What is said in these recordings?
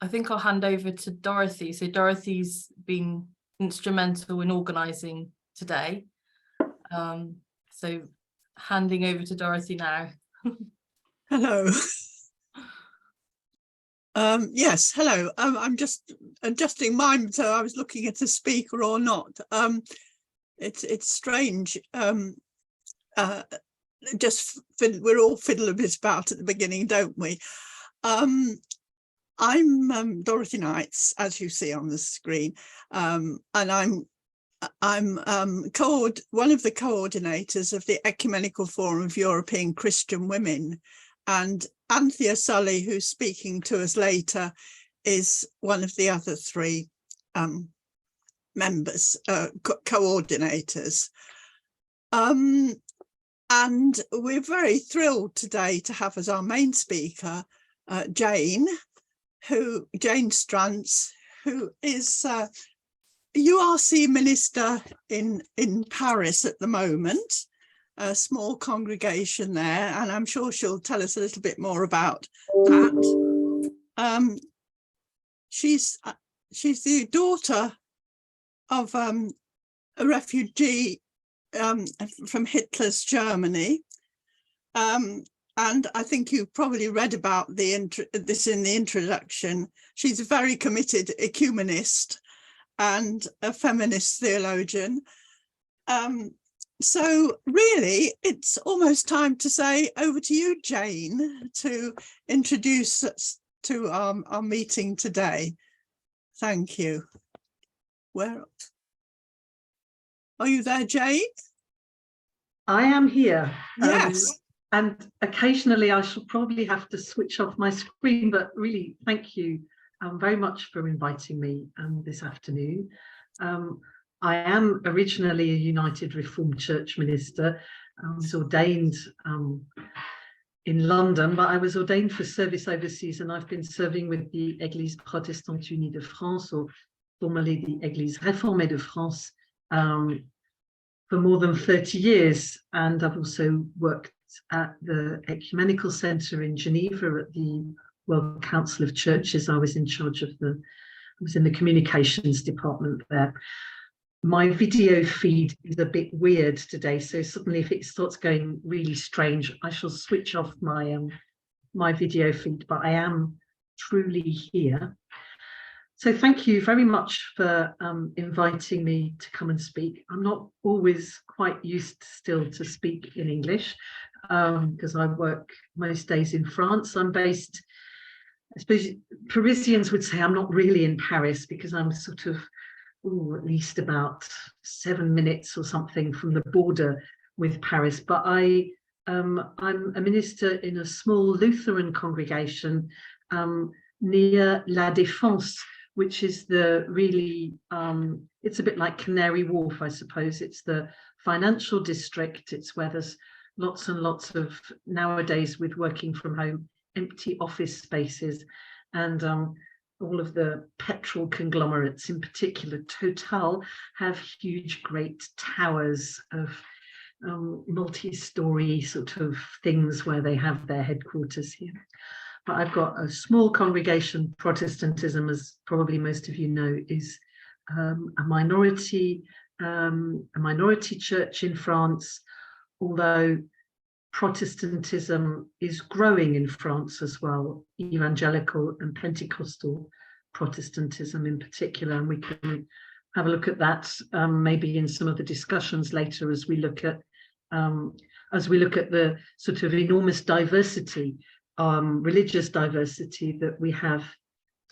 I think I'll hand over to Dorothy. So Dorothy's been instrumental in organising today. So handing over to Dorothy now. Hello. Yes, hello. I'm just adjusting mine, so I was looking at a speaker or not. It's strange. We're all fiddle a bit about at the beginning, don't we? I'm Dorothy Knights, as you see on the screen, and I'm one of the coordinators of the Ecumenical Forum of European Christian Women, and Anthea Sully, who's speaking to us later, is one of the other three members, coordinators. And we're very thrilled today to have as our main speaker Jane Stranz, who is URC minister in Paris at the moment, a small congregation there, and I'm sure she'll tell us a little bit more about that. She's the daughter of a refugee from Hitler's Germany, and I think you probably read about this in the introduction. She's a very committed ecumenist and a feminist theologian. So really, it's almost time to say over to you, Jane, to introduce us to our meeting today. Thank you. Where are you there, Jane? I am here. Yes. And occasionally I shall probably have to switch off my screen, but really thank you very much for inviting me this afternoon. I am originally a United Reformed Church minister. I was ordained in London, but I was ordained for service overseas, and I've been serving with the Église Protestante Unie de France, or formerly the Église Réformée de France, for more than 30 years. And I've also worked at the Ecumenical Centre in Geneva at the World Council of Churches. I was in charge of I was in the communications department there. My video feed is a bit weird today, so suddenly if it starts going really strange, I shall switch off my my video feed, but I am truly here. So thank you very much for inviting me to come and speak. I'm not always quite used still to speak in English because I work most days in France. I'm based, I suppose Parisians would say I'm not really in Paris because I'm sort of at least about 7 minutes or something from the border with Paris. But I'm a minister in a small Lutheran congregation near La Défense, which is it's a bit like Canary Wharf, I suppose. It's the financial district. It's where there's lots and lots of, nowadays with working from home, empty office spaces, and all of the petrol conglomerates, in particular Total, have huge, great towers of multi-story sort of things where they have their headquarters here. But I've got a small congregation. Protestantism, as probably most of you know, is a minority church in France, although Protestantism is growing in France as well, evangelical and Pentecostal Protestantism in particular, and we can have a look at that maybe in some of the discussions later as we look at the sort of enormous diversity, religious diversity that we have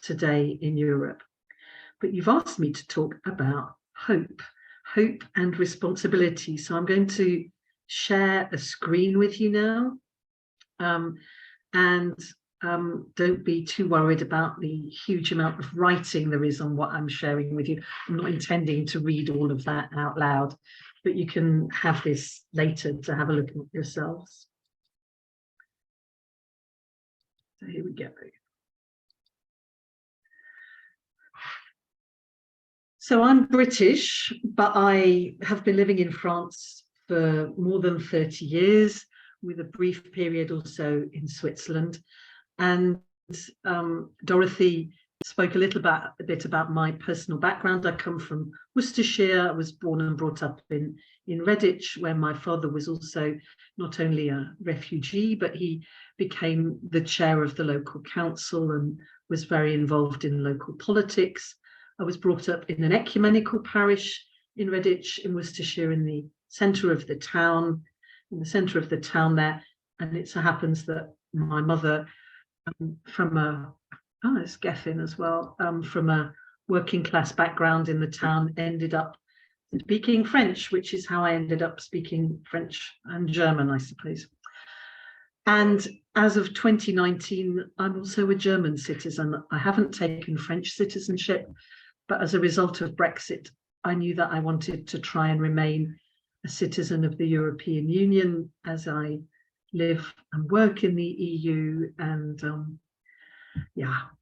today in Europe. But you've asked me to talk about hope and responsibility, so I'm going to share a screen with you now, and don't be too worried about the huge amount of writing there is on what I'm sharing with you. I'm not intending to read all of that out loud, but you can have this later to have a look at yourselves. So here we go. So I'm British, but I have been living in France for more than 30 years, with a brief period also in Switzerland. And Dorothy spoke a bit about my personal background. I come from Worcestershire. I was born and brought up in Redditch, where my father was also not only a refugee, but he became the chair of the local council and was very involved in local politics. I was brought up in an ecumenical parish in Redditch in Worcestershire, in the centre of the town, there. And it so happens that my mother, it's Geffin as well, from a working class background in the town, ended up speaking French, which is how I ended up speaking French and German, I suppose. And as of 2019, I'm also a German citizen. I haven't taken French citizenship, but as a result of Brexit, I knew that I wanted to try and remain a citizen of the European Union as I live and work in the EU. And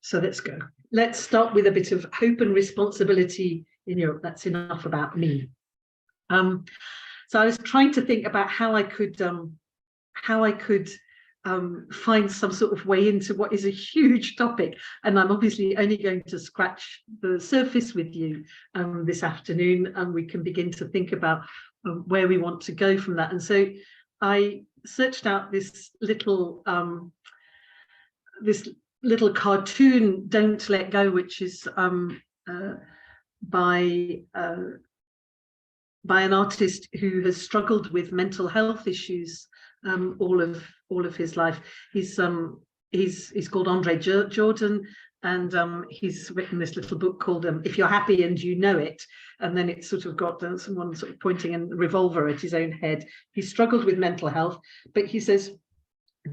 so let's go. Let's start with a bit of hope and responsibility in Europe. That's enough about me. So I was trying to think about how I could find some sort of way into what is a huge topic, and I'm obviously only going to scratch the surface with you this afternoon, and we can begin to think about where we want to go from that. And so I searched out this little cartoon, Don't Let Go, which is by an artist who has struggled with mental health issues all of his life. He's called Andre Jordan, and he's written this little book called If You're Happy and You Know It, and then it's sort of got someone sort of pointing a revolver at his own head. He struggled with mental health, but he says,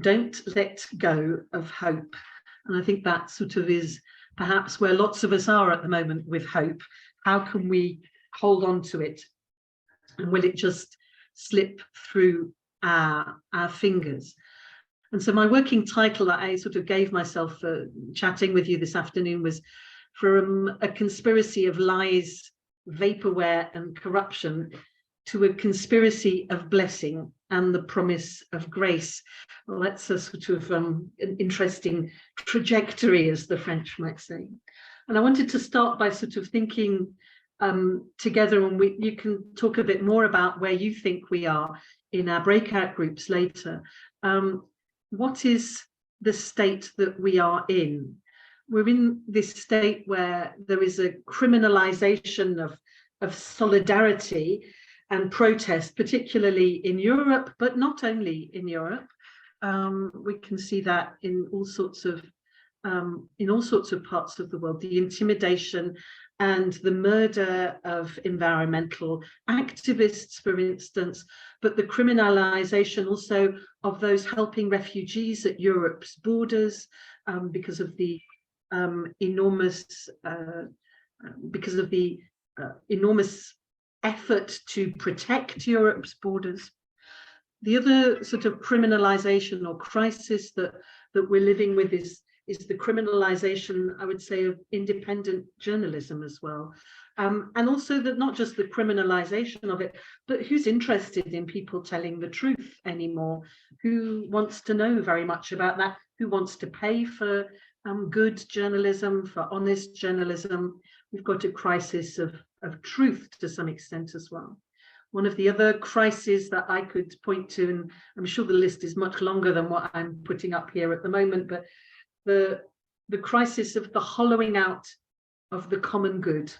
don't let go of hope. And I think that sort of is perhaps where lots of us are at the moment with hope. How can we hold on to it? And will it just slip through our fingers? And so my working title that I sort of gave myself for chatting with you this afternoon was From a Conspiracy of Lies, Vaporware and Corruption to a Conspiracy of Blessing and the Promise of Grace. Well, that's a sort of an interesting trajectory, as the French might say. And I wanted to start by sort of thinking together, and you can talk a bit more about where you think we are in our breakout groups later. What is the state that we are in? We're in this state where there is a criminalization of solidarity and protest, particularly in Europe, but not only in Europe. We can see that in all sorts of parts of the world. The intimidation and the murder of environmental activists, for instance, but the criminalization also of those helping refugees at Europe's borders because of the enormous effort to protect Europe's borders. The other sort of criminalization or crisis that we're living with is the criminalization, I would say, of independent journalism as well. And also that not just the criminalization of it, but who's interested in people telling the truth anymore? Who wants to know very much about that? Who wants to pay for good journalism, for honest journalism? We've got a crisis of truth to some extent as well. One of the other crises that I could point to, and I'm sure the list is much longer than what I'm putting up here at the moment, but the crisis of the hollowing out of the common good.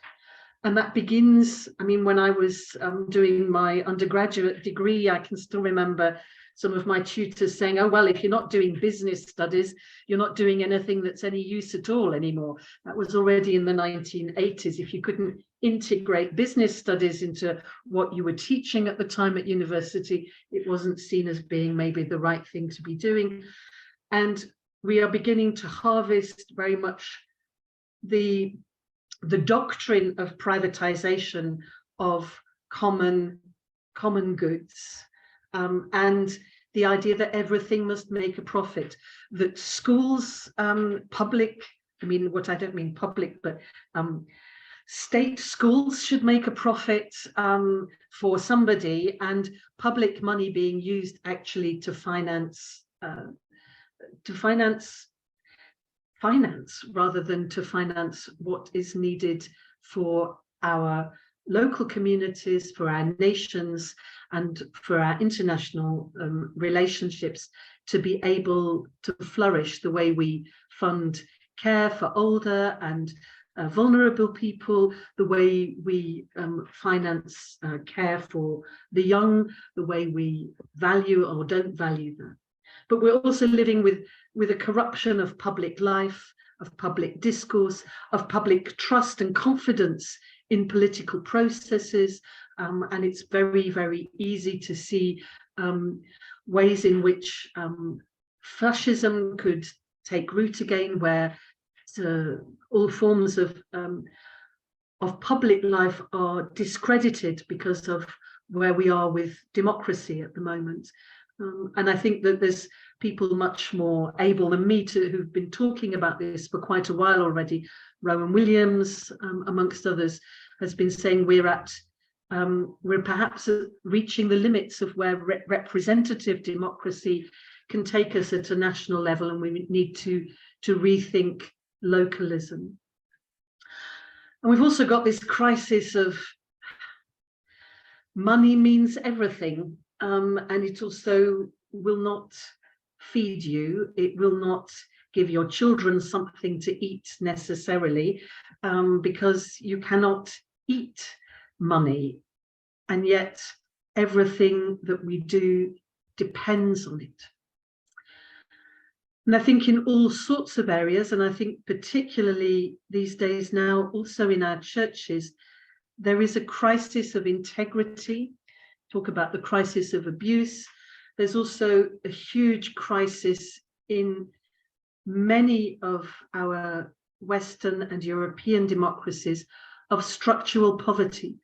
And that begins, I mean, when I was doing my undergraduate degree, I can still remember some of my tutors saying, oh, well, if you're not doing business studies, you're not doing anything that's any use at all anymore. That was already in the 1980s. If you couldn't integrate business studies into what you were teaching at the time at university, it wasn't seen as being maybe the right thing to be doing. And we are beginning to harvest very much the doctrine of privatization of common goods, and the idea that everything must make a profit, that schools, public, I mean, what I don't mean public, but state schools should make a profit for somebody, and public money being used actually to finance finance rather than to finance what is needed for our local communities, for our nations, and for our international relationships to be able to flourish the way we fund care for older and vulnerable people, the way we finance care for the young, the way we value or don't value that. But we're also living with a corruption of public life, of public discourse, of public trust and confidence in political processes, and it's very, very easy to see ways in which fascism could take root again, where all forms of public life are discredited because of where we are with democracy at the moment. And I think that there's people much more able than me who've been talking about this for quite a while already. Rowan Williams, amongst others, has been saying we're perhaps reaching the limits of where representative democracy can take us at a national level, and we need to rethink localism. And we've also got this crisis of money means everything, and it also will not feed you. It will not give your children something to eat necessarily, because you cannot eat money, and yet everything that we do depends on it. And I think in all sorts of areas, and I think particularly these days now, also in our churches, there is a crisis of integrity. Talk about the crisis of abuse. There's also a huge crisis in many of our Western and European democracies of structural poverty.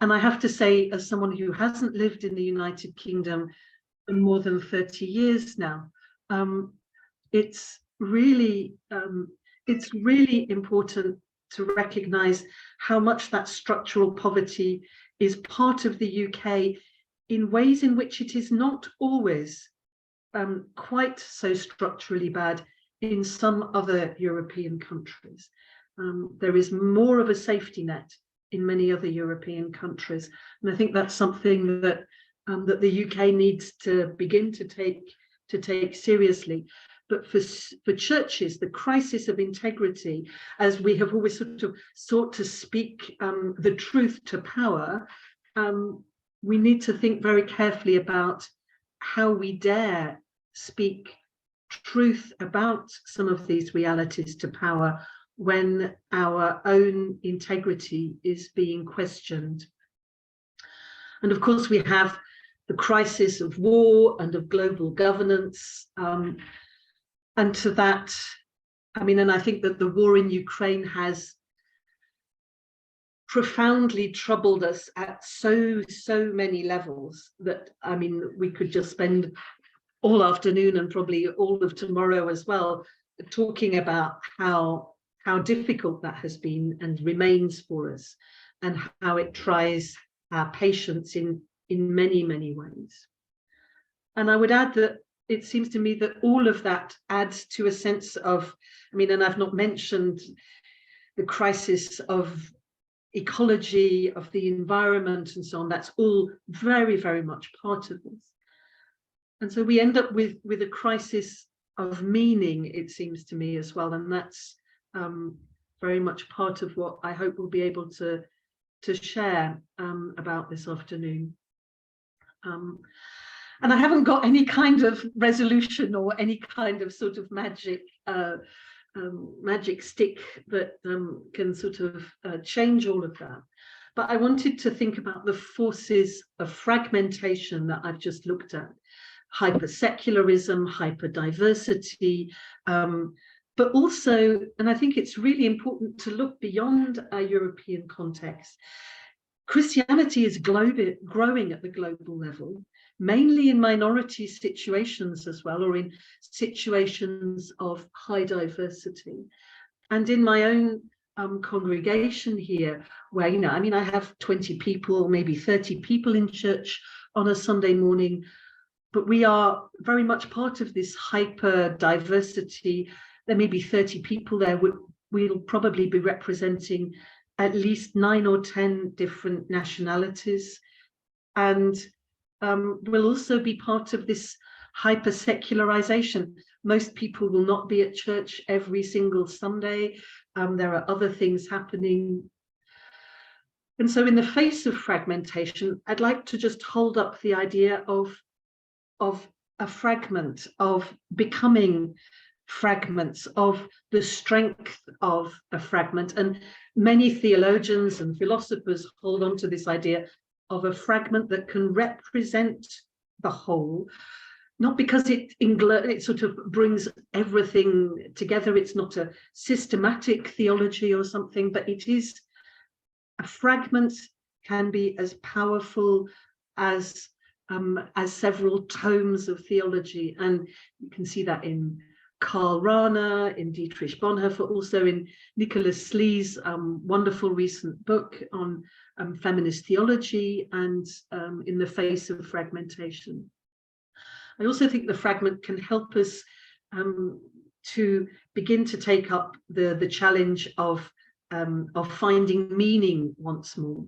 And I have to say, as someone who hasn't lived in the United Kingdom for more than 30 years now, it's really important to recognize how much that structural poverty is part of the UK in ways in which it is not always quite so structurally bad in some other European countries. There is more of a safety net in many other European countries, and I think that's something that that the UK needs to begin to take seriously. But for churches, the crisis of integrity, as we have always sort of sought to speak the truth to power, we need to think very carefully about how we dare speak truth about some of these realities to power when our own integrity is being questioned. And of course, we have the crisis of war and of global governance. And to that, I mean, and I think that the war in Ukraine has profoundly troubled us at so many levels that, I mean, we could just spend all afternoon and probably all of tomorrow as well talking about how difficult that has been and remains for us, and how it tries our patience in many ways. And I would add that it seems to me that all of that adds to a sense of, I mean, and I've not mentioned the crisis of ecology, of the environment and so on. That's all very much part of this. And so we end up with a crisis of meaning, it seems to me, as well. And that's very much part of what I hope we'll be able to share about this afternoon. And I haven't got any kind of resolution or any kind of sort of magic stick that can sort of change all of that. But I wanted to think about the forces of fragmentation that I've just looked at: hyper-secularism, hyper-diversity, but also, and I think it's really important to look beyond our European context. Christianity is growing at the global level, mainly in minority situations as well, or in situations of high diversity. And in my own congregation here, where, you know, I mean, I have 20 people, maybe 30 people in church on a Sunday morning, but we are very much part of this hyper diversity there may be 30 people there. We'll probably be representing at least 9 or 10 different nationalities. And we'll also be part of this hyper-secularization. Most people will not be at church every single Sunday. There are other things happening. And so in the face of fragmentation, I'd like to just hold up the idea of a fragment, of becoming fragments, of the strength of a fragment. And many theologians and philosophers hold on to this idea of a fragment that can represent the whole, not because it sort of brings everything together. It's not a systematic theology or something, but it is a fragment, can be as powerful as several tomes of theology. And you can see that in Karl Rahner, in Dietrich Bonhoeffer, also in Nicholas Slee's wonderful recent book on feminist theology, and in the face of fragmentation. I also think the fragment can help us to begin to take up the challenge of finding meaning once more.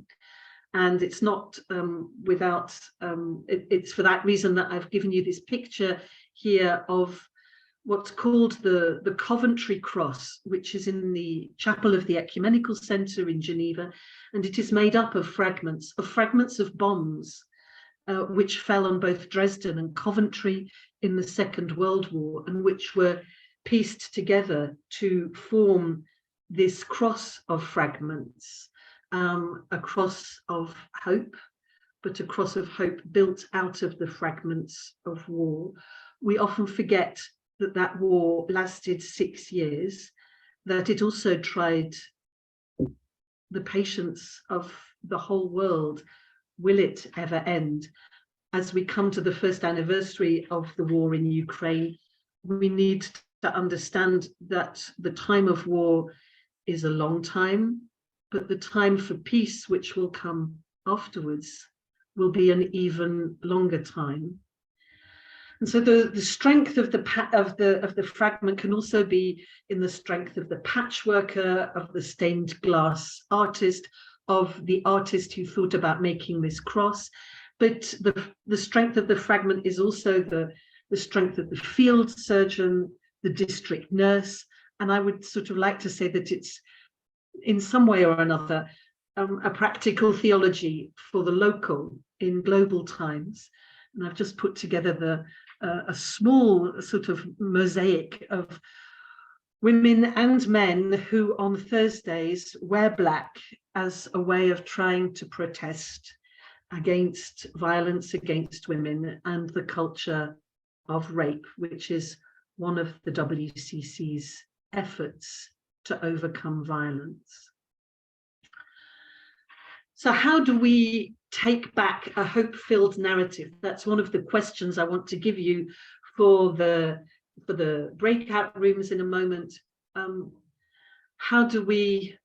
And it's not without, it's for that reason that I've given you this picture here of what's called the Coventry Cross, which is in the chapel of the Ecumenical Centre in Geneva. And it is made up of fragments of bombs, which fell on both Dresden and Coventry in the Second World War, and which were pieced together to form this cross of fragments, a cross of hope, but a cross of hope built out of the fragments of war. We often forget that that war lasted 6 years, that it also tried the patience of the whole world. Will it ever end? As we come to the first anniversary of the war in Ukraine, we need to understand that the time of war is a long time, but the time for peace, which will come afterwards, will be an even longer time. And so the strength of the fragment can also be in the strength of the patchworker, of the stained glass artist, of the artist who thought about making this cross. But the strength of the fragment is also the strength of the field surgeon, the district nurse. And I would sort of like to say that it's, in some way or another, a practical theology for the local in global times. And I've just put together a small sort of mosaic of women and men who on Thursdays wear black as a way of trying to protest against violence against women and the culture of rape, which is one of the WCC's efforts to overcome violence. So how do we take back a hope-filled narrative? That's one of the questions I want to give you for the breakout rooms in a moment. How do we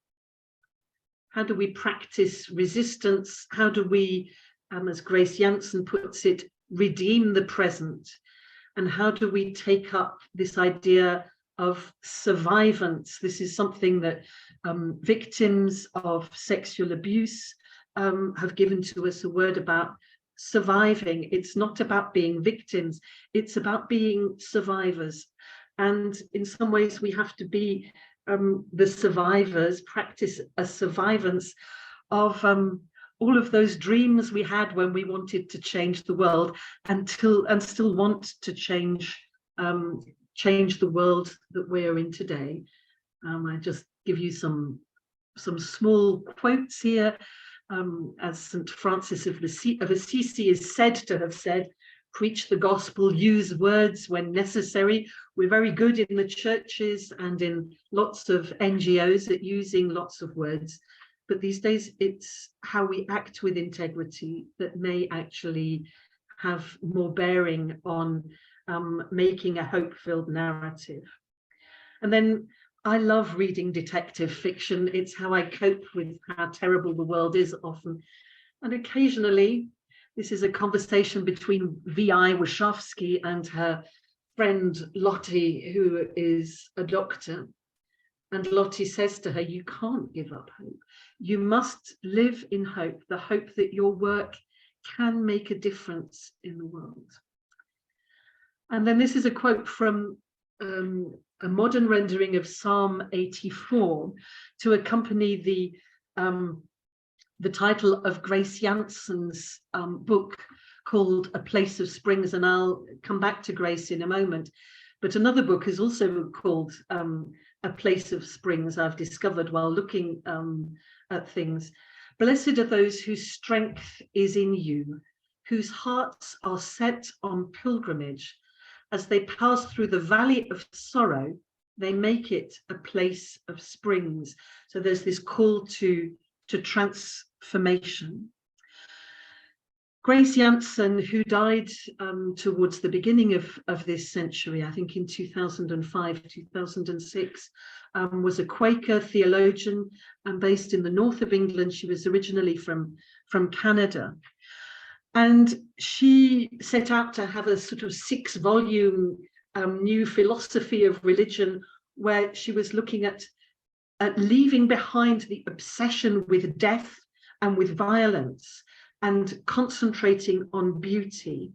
practice resistance? How do we, as Grace Janssen puts it, redeem the present? And how do we take up this idea of survivance? This is something that victims of sexual abuse have given to us a word about surviving. It's not about being victims, it's about being survivors. And in some ways we have to be the survivors, practice a survivance of all of those dreams we had when we wanted to change the world, and still want to change the world that we're in today. I just give you some small quotes here. As St. Francis of Assisi is said to have said, preach the gospel, use words when necessary. We're very good in the churches and in lots of NGOs at using lots of words, but these days it's how we act with integrity that may actually have more bearing on making a hope-filled narrative. And then I love reading detective fiction. It's how I cope with how terrible the world is often. And occasionally, this is a conversation between V.I. Warshawski and her friend Lottie, who is a doctor, and Lottie says to her, you can't give up hope. You must live in hope, the hope that your work can make a difference in the world. And then this is a quote from a modern rendering of Psalm 84 to accompany the title of Grace Janssen's book called A Place of Springs, and I'll come back to Grace in a moment. But another book is also called A Place of Springs, I've discovered while looking at things. Blessed are those whose strength is in you, whose hearts are set on pilgrimage. As they pass through the valley of sorrow, they make it a place of springs. So there's this call to transformation. Grace Janssen, who died towards the beginning of this century, I think in 2005, 2006, was a Quaker theologian based in the north of England. She was originally from Canada. And she set out to have a sort of 6-volume new philosophy of religion, where she was looking at leaving behind the obsession with death and with violence, and concentrating on beauty.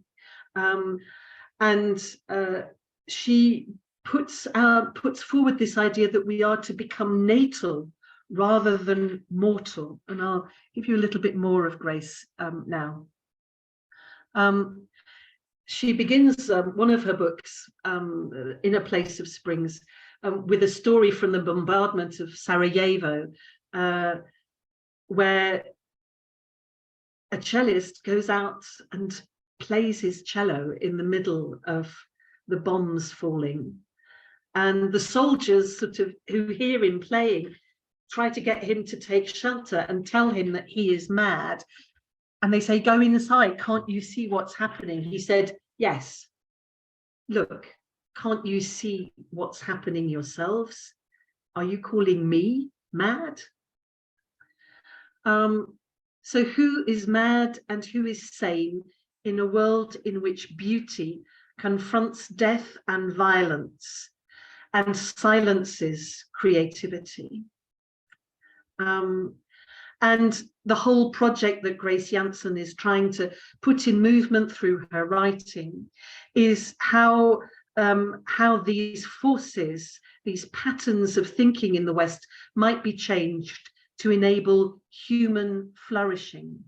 She puts forward this idea that we are to become natal rather than mortal. And I'll give you a little bit more of Grace now. She begins one of her books, In a Place of Springs, with a story from the bombardment of Sarajevo, where a cellist goes out and plays his cello in the middle of the bombs falling. And the soldiers who hear him playing try to get him to take shelter and tell him that he is mad. And they say, go inside, can't you see what's happening? He said, yes. Look, can't you see what's happening yourselves? Are you calling me mad? So who is mad and who is sane in a world in which beauty confronts death and violence and silences creativity? And the whole project that Grace Janssen is trying to put in movement through her writing is how these forces, these patterns of thinking in the West might be changed to enable human flourishing.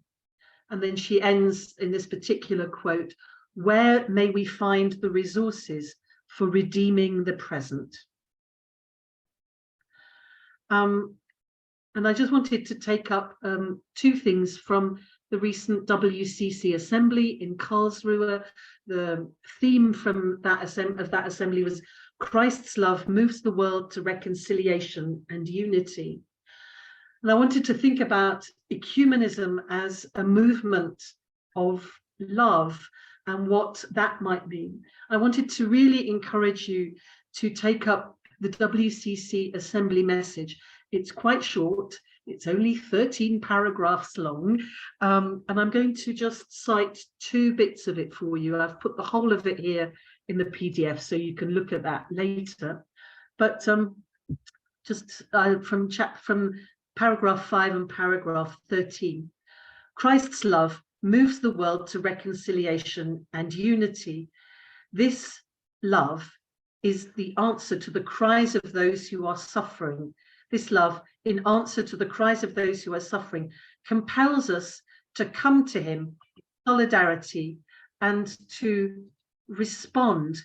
And then she ends in this particular quote, where may we find the resources for redeeming the present? And I just wanted to take up 2 things from the recent WCC assembly in Karlsruhe. The theme from that assembly was Christ's love moves the world to reconciliation and unity. And I wanted to think about ecumenism as a movement of love and what that might mean. I wanted to really encourage you to take up the WCC assembly message. It's quite short. It's only 13 paragraphs long. And I'm going to just cite 2 bits of it for you. I've put the whole of it here in the PDF, so you can look at that later. But just from paragraph 5 and paragraph 13. Christ's love moves the world to reconciliation and unity. This love is the answer to the cries of those who are suffering. This love, in answer to the cries of those who are suffering, compels us to come to him in solidarity and to respond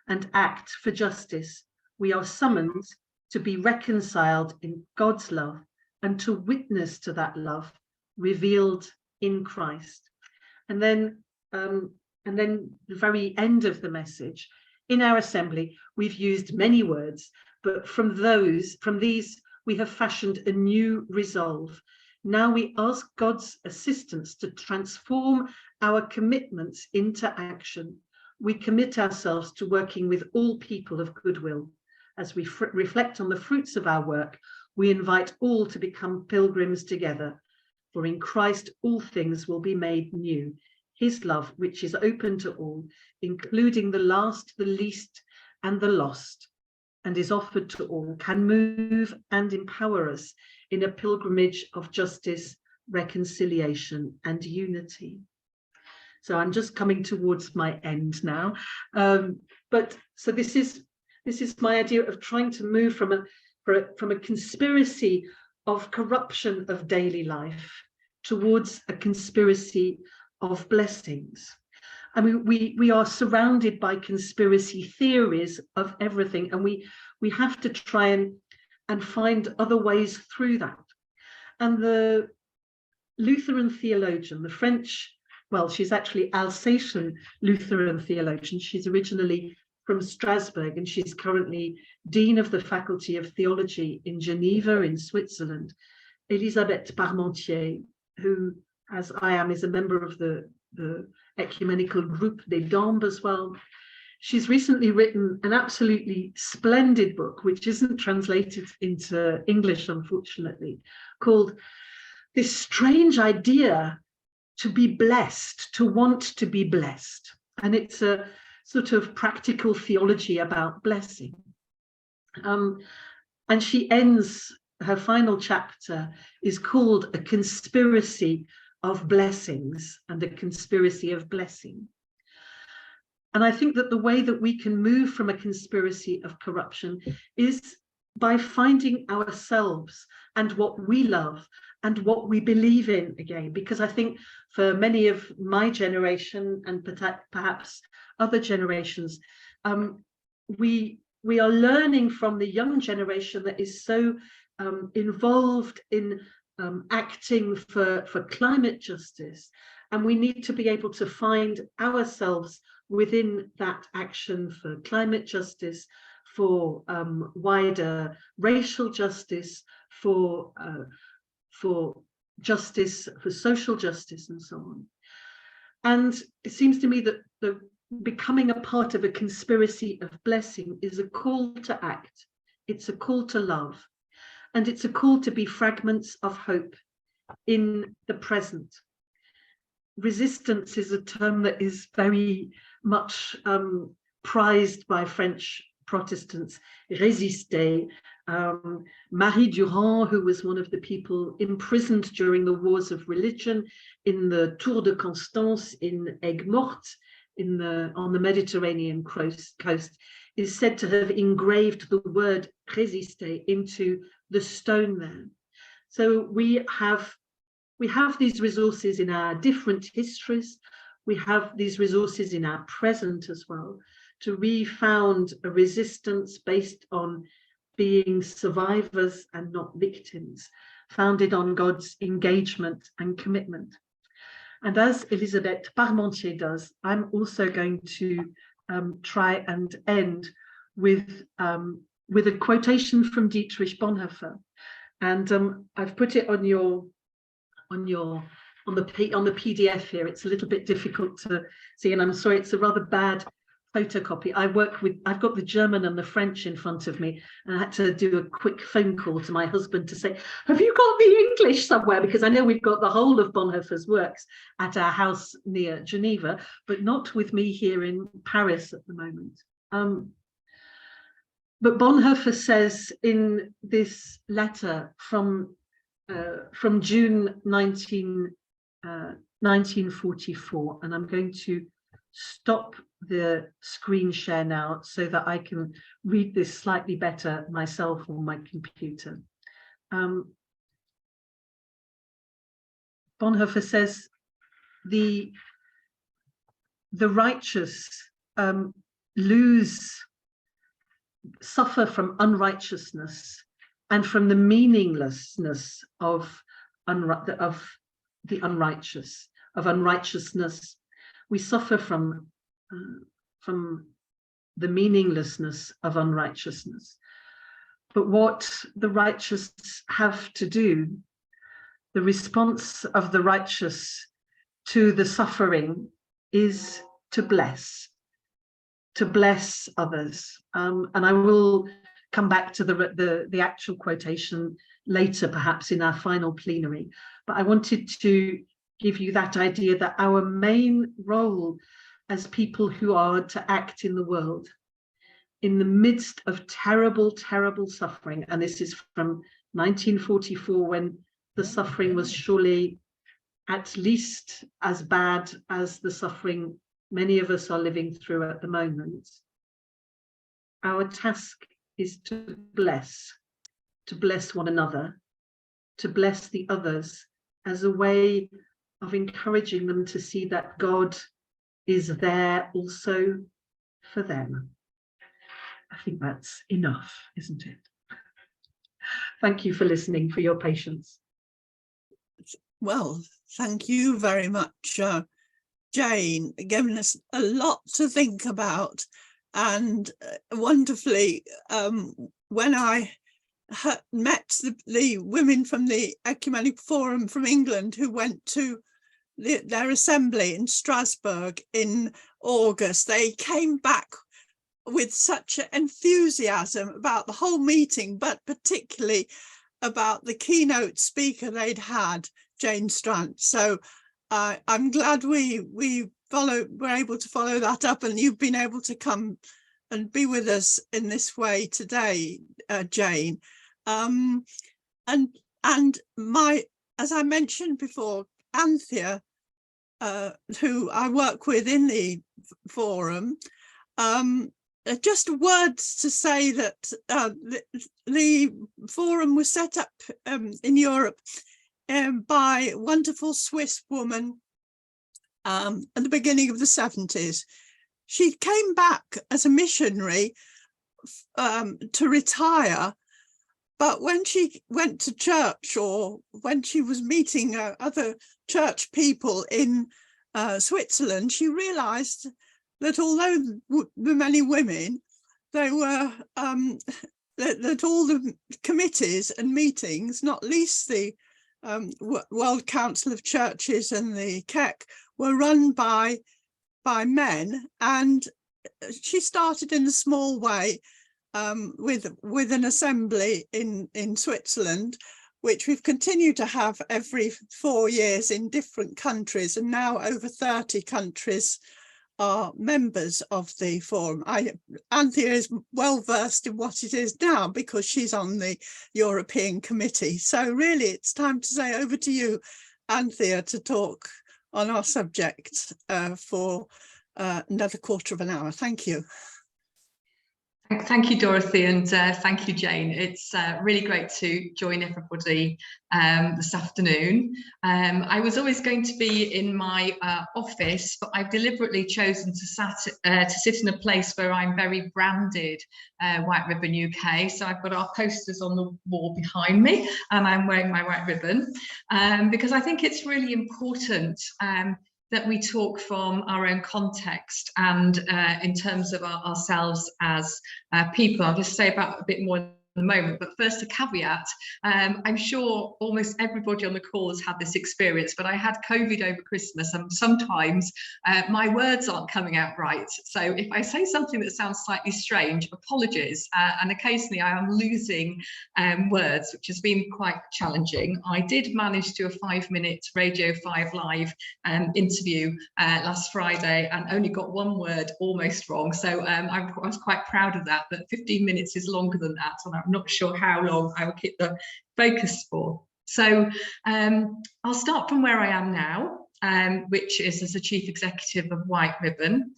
and act for justice. We are summoned to be reconciled in God's love and to witness to that love revealed in Christ. And then the very end of the message, in our assembly, we've used many words, but from these, we have fashioned a new resolve. Now we ask God's assistance to transform our commitments into action. We commit ourselves to working with all people of goodwill. As we reflect on the fruits of our work, we invite all to become pilgrims together. For in Christ, all things will be made new. his love, which is open to all, including the last, the least, and the lost, and is offered to all, can move and empower us in a pilgrimage of justice, reconciliation, and unity. So I'm just coming towards my end now. But so this is my idea of trying to move from a conspiracy of corruption of daily life towards a conspiracy of blessings. I mean, we are surrounded by conspiracy theories of everything, and we have to try and find other ways through that. And the Lutheran theologian, the French, well, she's actually Alsatian Lutheran theologian. She's originally from Strasbourg, and she's currently Dean of the Faculty of Theology in Geneva in Switzerland, Elisabeth Parmentier, who, as I am, is a member of the ecumenical group des Dombes as well. She's recently written an absolutely splendid book, which isn't translated into English, unfortunately, called This Strange Idea to be Blessed, to Want to be Blessed. And it's a sort of practical theology about blessing. And she ends, her final chapter is called A Conspiracy of Blessings and a Conspiracy of Blessing. And I think that the way that we can move from a conspiracy of corruption is by finding ourselves and what we love and what we believe in again. Because I think for many of my generation and perhaps other generations, we are learning from the young generation that is so involved in acting for climate justice. And we need to be able to find ourselves within that action for climate justice, for wider racial justice, for justice, for social justice, and so on. And it seems to me that the becoming a part of a conspiracy of blessing is a call to act. It's a call to love. And it's a call to be fragments of hope in the present. Resistance is a term that is very much prized by French Protestants. Résister. Marie Durand, who was one of the people imprisoned during the wars of religion in the Tour de Constance in Aigues-Mortes, on the Mediterranean coast, is said to have engraved the word résister into the stone there. So we have these resources in our different histories. We have these resources in our present as well, to refound a resistance based on being survivors and not victims, founded on God's engagement and commitment. And as Elisabeth Parmentier does, I'm also going to try and end with a quotation from Dietrich Bonhoeffer, and I've put it on the PDF here. It's a little bit difficult to see, and I'm sorry, it's a rather bad photocopy. I've got the German and the French in front of me, and I had to do a quick phone call to my husband to say, have you got the English somewhere? Because I know we've got the whole of Bonhoeffer's works at our house near Geneva, but not with me here in Paris at the moment. But Bonhoeffer says in this letter from June 1944, and I'm going to stop the screen share now so that I can read this slightly better myself on my computer. Bonhoeffer says, the righteous suffer from unrighteousness and from the meaninglessness of the unrighteous, of unrighteousness. We suffer from the meaninglessness of unrighteousness. But what the righteous have to do, the response of the righteous to the suffering, is to bless others. And I will come back to the actual quotation later, perhaps in our final plenary. But I wanted to give you that idea that our main role as people who are to act in the world, in the midst of terrible, terrible suffering, and this is from 1944, when the suffering was surely at least as bad as the suffering many of us are living through at the moment. Our task is to bless one another, to bless the others, as a way of encouraging them to see that God is there also for them. I think that's enough, isn't it? Thank you for listening, for your patience. Well, thank you very much, Jane, giving us a lot to think about. And wonderfully, when I met the women from the Ecumenical Forum from England who went to their assembly in Strasbourg in August, they came back with such enthusiasm about the whole meeting, but particularly about the keynote speaker they'd had, Jane Stranz. So I'm glad we were able to follow that up, and you've been able to come and be with us in this way today, Jane. And as I mentioned before, Anthea, who I work with in the forum, just words to say that the forum was set up in Europe by a wonderful Swiss woman at the beginning of the 70s. She came back as a missionary to retire, but when she went to church, or when she was meeting other church people in Switzerland, she realized that although there were many women, there were that all the committees and meetings, not least the World Council of Churches and the KEC, were run by men. And she started in a small way with an assembly in Switzerland, which we've continued to have every 4 years in different countries, and now over 30 countries are members of the forum. Anthea is well versed in what it is now because she's on the European Committee. So really it's time to say over to you, Anthea, to talk on our subject for another quarter of an hour. Thank you. Thank you, Dorothy, and thank you, Jane. It's really great to join everybody this afternoon. I was always going to be in my office, but I've deliberately chosen to sit in a place where I'm very branded White Ribbon UK. So I've got our posters on the wall behind me, and I'm wearing my white ribbon because I think it's really important that we talk from our own context and in terms of ourselves as people. I'll just say about a bit more in a moment, but first a caveat. I'm sure almost everybody on the call has had this experience, but I had COVID over Christmas, and sometimes my words aren't coming out right. So if I say something that sounds slightly strange, apologies. And occasionally I am losing words, which has been quite challenging. I did manage to do a 5-minute Radio 5 Live interview last Friday and only got one word almost wrong. So I was quite proud of that, but 15 minutes is longer than that, and I'm not sure how long I will keep the focus for. So I'll start from where I am now, which is as the Chief Executive of White Ribbon.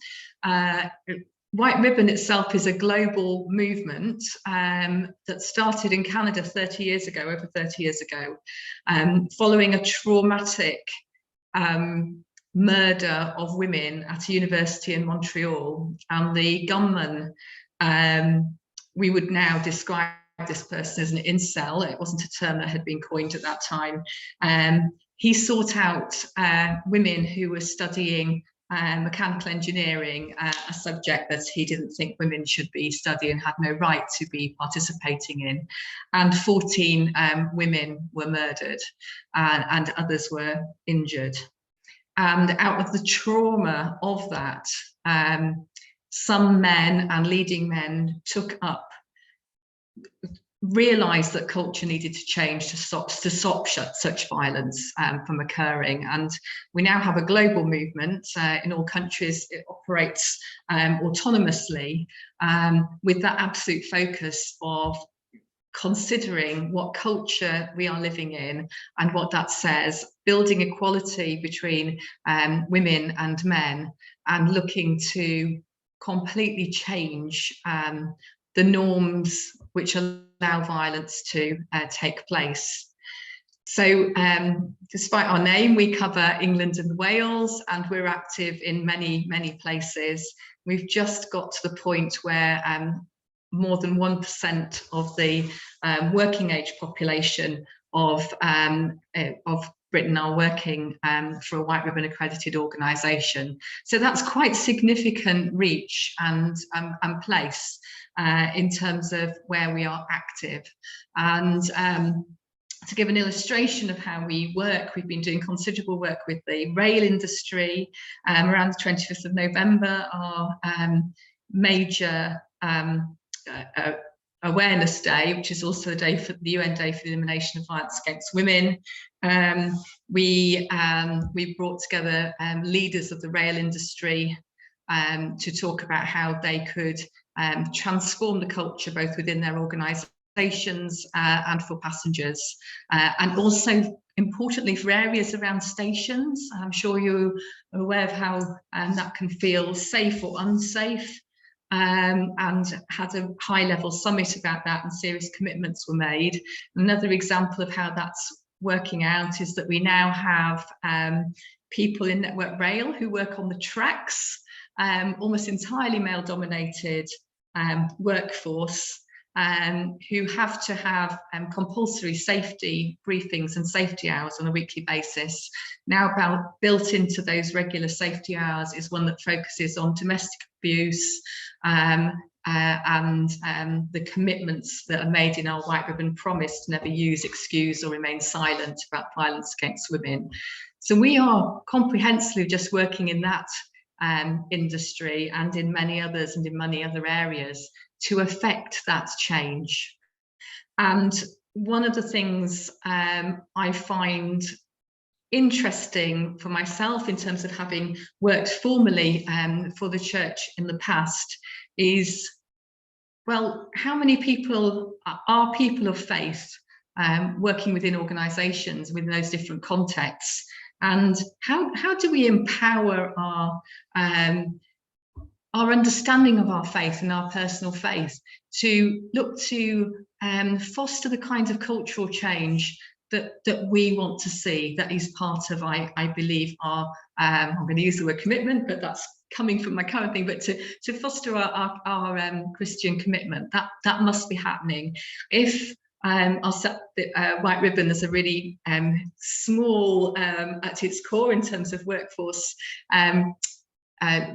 White Ribbon itself is a global movement that started in Canada 30 years ago, over 30 years ago, following a traumatic murder of women at a university in Montreal. And the gunman, we would now describe this person as an incel. It wasn't a term that had been coined at that time. He sought out women who were studying mechanical engineering, a subject that he didn't think women should be studying, had no right to be participating in. And 14 women were murdered and others were injured. And out of the trauma of that, some men and leading men took up realised that culture needed to change to stop such violence from occurring. And we now have a global movement in all countries. It operates autonomously with that absolute focus of considering what culture we are living in and what that says, building equality between women and men, and looking to completely change the norms which allow violence to take place. So despite our name, we cover England and Wales, and we're active in many, many places. We've just got to the point where more than 1% of the working age population of Britain are working for a White Ribbon accredited organisation. So that's quite significant reach and place in terms of where we are active. And to give an illustration of how we work, we've been doing considerable work with the rail industry. Around the 25th of November, our major Awareness Day, which is also the day for the UN Day for the Elimination of Violence Against Women. We brought together leaders of the rail industry to talk about how they could transform the culture both within their organisations and for passengers, and also importantly for areas around stations. I'm sure you're aware of how that can feel safe or unsafe. And had a high-level summit about that, and serious commitments were made. Another example of how that's working out is that we now have people in Network Rail who work on the tracks, almost entirely male-dominated workforce, who have to have compulsory safety briefings and safety hours on a weekly basis. Now built into those regular safety hours is one that focuses on domestic abuse and the commitments that are made in our White Ribbon promise to never use, excuse or remain silent about violence against women. So we are comprehensively just working in that industry and in many others and in many other areas to affect that change. And one of the things I find interesting for myself in terms of having worked formally for the church in the past is, well, how many people are people of faith working within organisations within those different contexts, and how do we empower our understanding of our faith and our personal faith to look to foster the kinds of cultural change that we want to see, that is part of, I believe, our, I'm going to use the word commitment, but that's coming from my current thing, but to foster our Christian commitment, that must be happening. If White Ribbon is a really small at its core in terms of workforce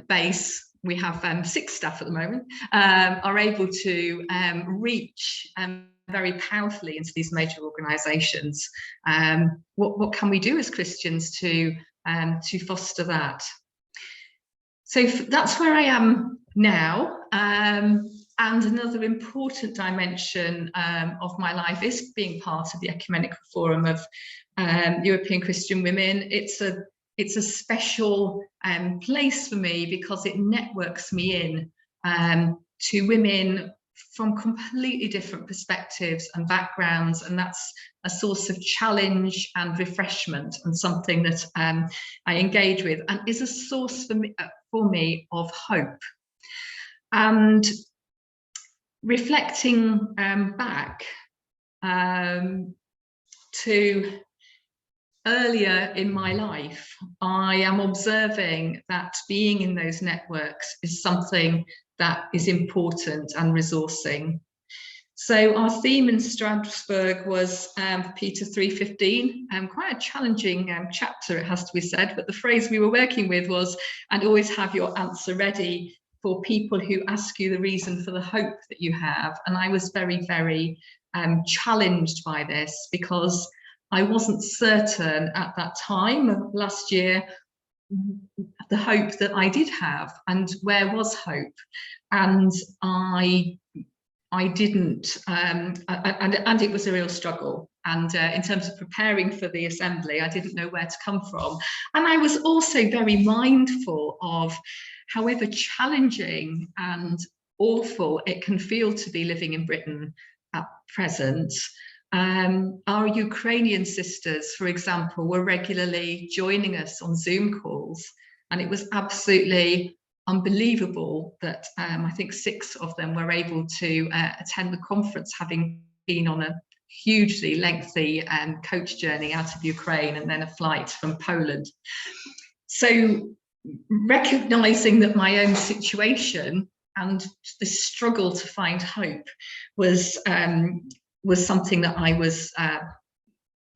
base, we have 6 staff at the moment, are able to reach very powerfully into these major organisations. What can we do as Christians to foster that? So that's where I am now. And another important dimension of my life is being part of the Ecumenical Forum of European Christian Women. It's a special place for me because it networks me in to women from completely different perspectives and backgrounds, and that's a source of challenge and refreshment, and something that I engage with, and is a source for me of hope. And reflecting back to earlier in my life, I am observing that being in those networks is something that is important and resourcing. So our theme in Strasbourg was Peter 3:15, quite a challenging chapter, it has to be said, but the phrase we were working with was, and always have your answer ready for people who ask you the reason for the hope that you have. And I was very, very challenged by this, because I wasn't certain at that time last year the hope that I did have, and where was hope. And I I didn't, and it was a real struggle. And in terms of preparing for the assembly, I didn't know where to come from. And I was also very mindful of, however challenging and awful it can feel to be living in Britain at present. Our Ukrainian sisters, for example, were regularly joining us on Zoom calls, and it was absolutely unbelievable that I think 6 of them were able to attend the conference, having been on a hugely lengthy coach journey out of Ukraine and then a flight from Poland. So recognizing that my own situation and the struggle to find hope was something that I was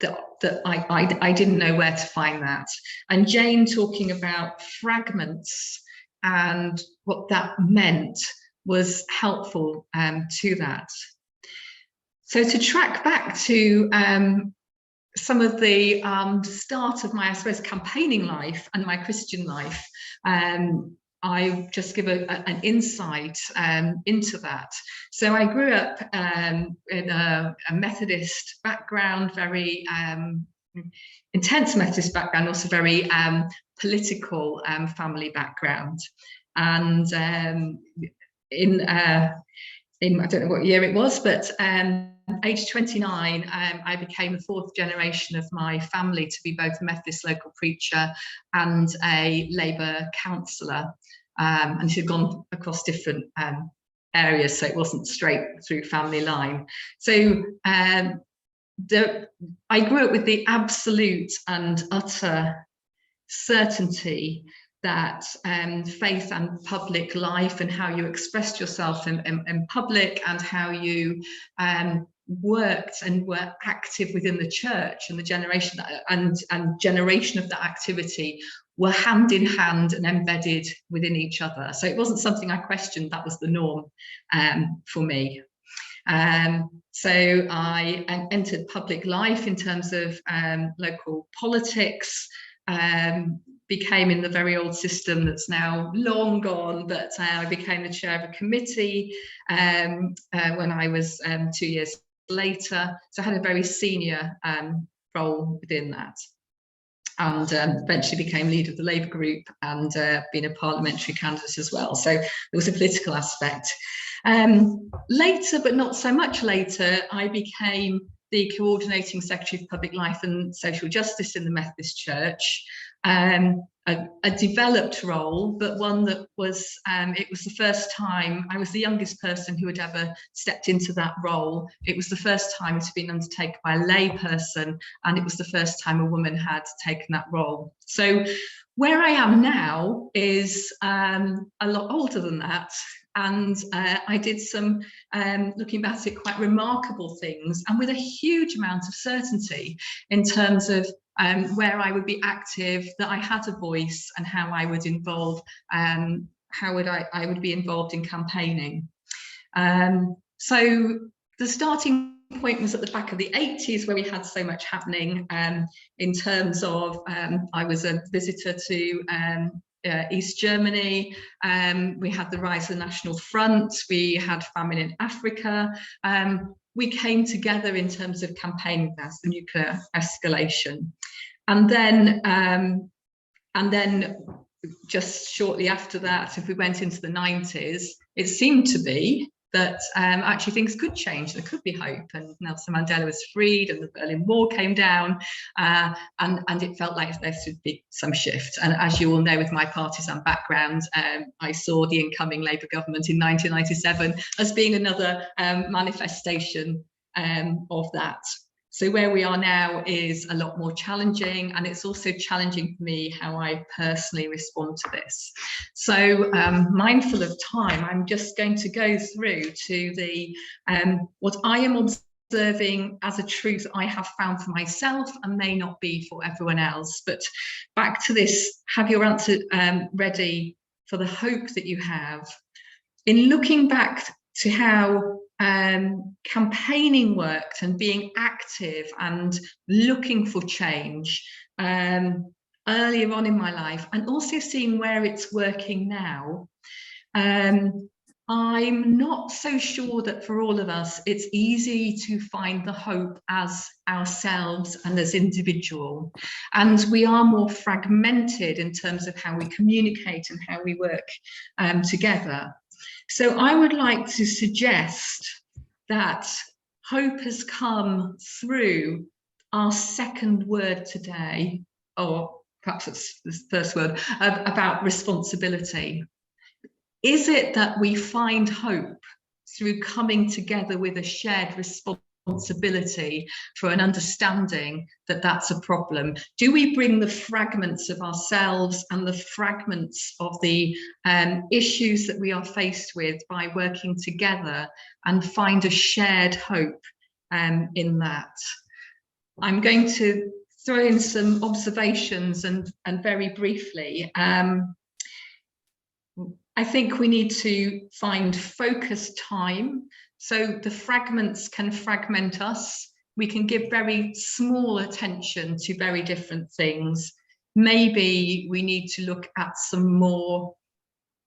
that I didn't know where to find that. And Jane talking about fragments and what that meant was helpful to that. So to track back to some of the start of my, I suppose, campaigning life and my Christian life, I just give an insight into that. So I grew up in a Methodist background, very intense Methodist background, also very political family background. And in I don't know what year it was, but age 29, I became the 4th generation of my family to be both a Methodist local preacher and a Labour councillor. And she'd gone across different areas, so it wasn't straight through family line. So I grew up with the absolute and utter certainty that faith and public life and how you expressed yourself in public and how you worked and were active within the church and the generation and generation of that activity were hand in hand and embedded within each other. So it wasn't something I questioned, that was the norm for me. So I entered public life in terms of local politics, became in the very old system that's now long gone, but I became the chair of a committee when I was 2 years later. So I had a very senior role within that, and eventually became leader of the Labour group and been a parliamentary candidate as well. So there was a political aspect. Later, but not so much later, I became the coordinating secretary for public life and social justice in the Methodist Church. A developed role, but one that was, it was the first time, I was the youngest person who had ever stepped into that role. It was the first time it had been undertaken by a lay person, and it was the first time a woman had taken that role. So where I am now is a lot older than that. And I did some, looking back at it, quite remarkable things, and with a huge amount of certainty in terms of where I would be active, that I had a voice, and how I would involve, how I would be involved in campaigning. So the starting point was at the back of the 80s, where we had so much happening in terms of, I was a visitor to East Germany, we had the rise of the National Front, we had famine in Africa, we came together in terms of campaigning against the nuclear escalation. And then just shortly after that, if we went into the 90s, it seemed to be that actually things could change, there could be hope, and Nelson Mandela was freed and the Berlin Wall came down, and it felt like there should be some shift. And as you all know, with my partisan background, I saw the incoming Labour government in 1997 as being another manifestation of that. So where we are now is a lot more challenging, and it's also challenging for me how I personally respond to this. So mindful of time, I'm just going to go through to the what I am observing as a truth I have found for myself and may not be for everyone else. But back to this, have your answer ready for the hope that you have. In looking back to how campaigning worked and being active and looking for change earlier on in my life, and also seeing where it's working now, I'm not so sure that for all of us, it's easy to find the hope as ourselves and as individual. And we are more fragmented in terms of how we communicate and how we work together. So I would like to suggest that hope has come through our second word today, or perhaps it's the first word, about responsibility. Is it that we find hope through coming together with a shared responsibility for an understanding that that's a problem? Do we bring the fragments of ourselves and the fragments of the issues that we are faced with by working together and find a shared hope in that? I'm going to throw in some observations and very briefly. I think we need to find focused time. So the fragments can fragment us. We can give very small attention to very different things. Maybe we need to look at some more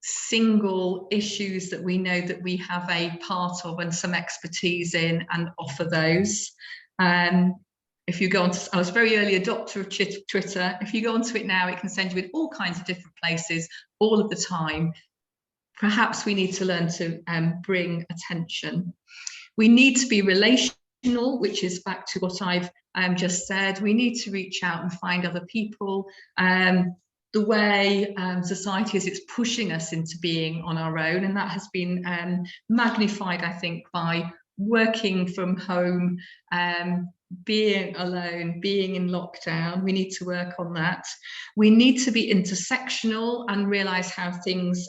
single issues that we know that we have a part of and some expertise in, and offer those. If you go on to, I was a very early adopter of Twitter. If you go onto it now, it can send you in all kinds of different places all of the time. Perhaps we need to learn to bring attention. We need to be relational, which is back to what I've just said. We need to reach out and find other people. The way society is, it's pushing us into being on our own, and that has been magnified, I think, by working from home, being alone, being in lockdown. We need to work on that. We need to be intersectional and realize how things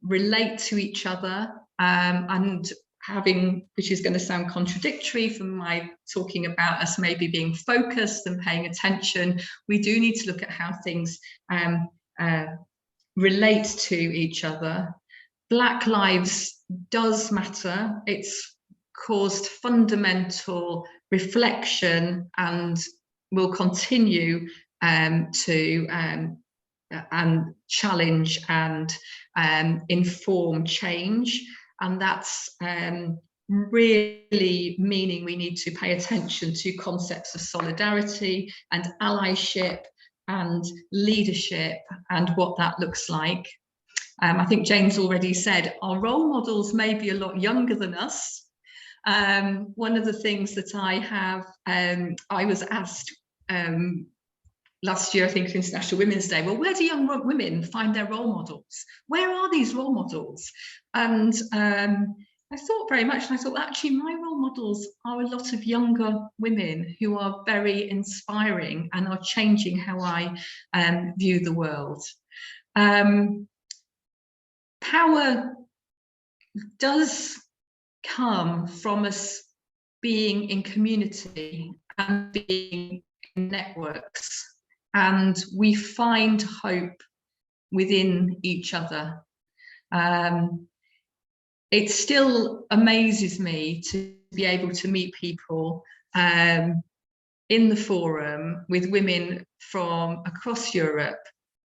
relate to each other, and having, which is going to sound contradictory from my talking about us maybe being focused and paying attention, we do need to look at how things relate to each other. Black lives does matter. It's caused fundamental reflection and will continue to and challenge and inform change. And that's really meaning we need to pay attention to concepts of solidarity and allyship and leadership and what that looks like. I think Jane's already said our role models may be a lot younger than us. One of the things that I have, I was asked last year, I think, International Women's Day, well, where do young women find their role models? Where are these role models? And I thought very much, and I thought, actually, my role models are a lot of younger women who are very inspiring and are changing how I view the world. Power does come from us being in community and being in networks, and we find hope within each other. It still amazes me to be able to meet people in the forum with women from across Europe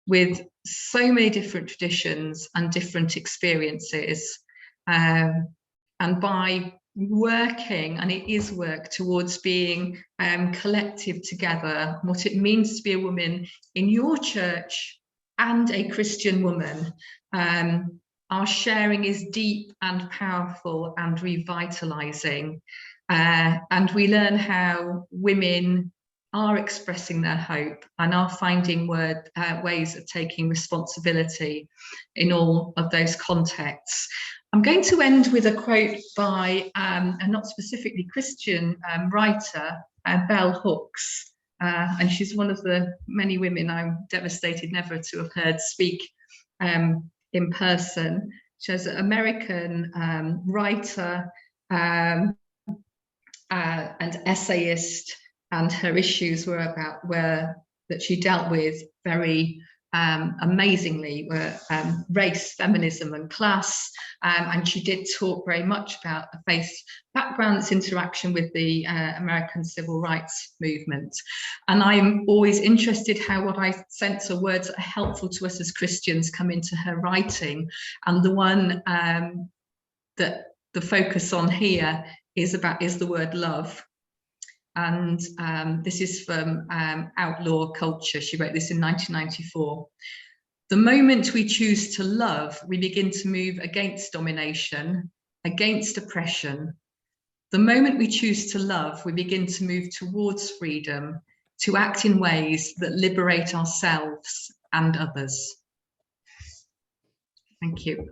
with so many different traditions and different experiences. And by working, and it is work, towards being collective together, what it means to be a woman in your church and a Christian woman, our sharing is deep and powerful and revitalizing. And we learn how women are expressing their hope and are finding ways of taking responsibility in all of those contexts. I'm going to end with a quote by a not specifically Christian writer, Bell Hooks, and she's one of the many women I'm devastated never to have heard speak in person. She's an American writer and essayist, and her issues were about that she dealt with very amazingly were race, feminism and class, and she did talk very much about a faith background, its interaction with the American civil rights movement. And I'm always interested how what I sense are words that are helpful to us as Christians come into her writing, and the one that the focus on here is the word love. And this is from Outlaw Culture. She wrote this in 1994. The moment we choose to love, we begin to move against domination, against oppression. The moment we choose to love, we begin to move towards freedom, to act in ways that liberate ourselves and others. Thank you.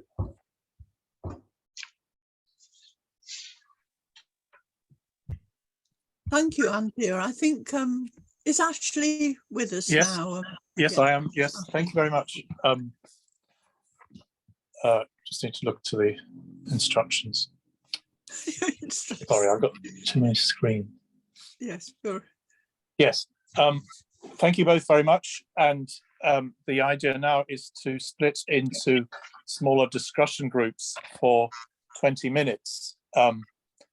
Thank you, Anthea. I think is Ashley with us now? Yes, yeah. I am. Yes, thank you very much. Just need to look to the instructions. Sorry, I've got too many screen. Yes, sure. Yes, thank you both very much. And the idea now is to split into smaller discussion groups for 20 minutes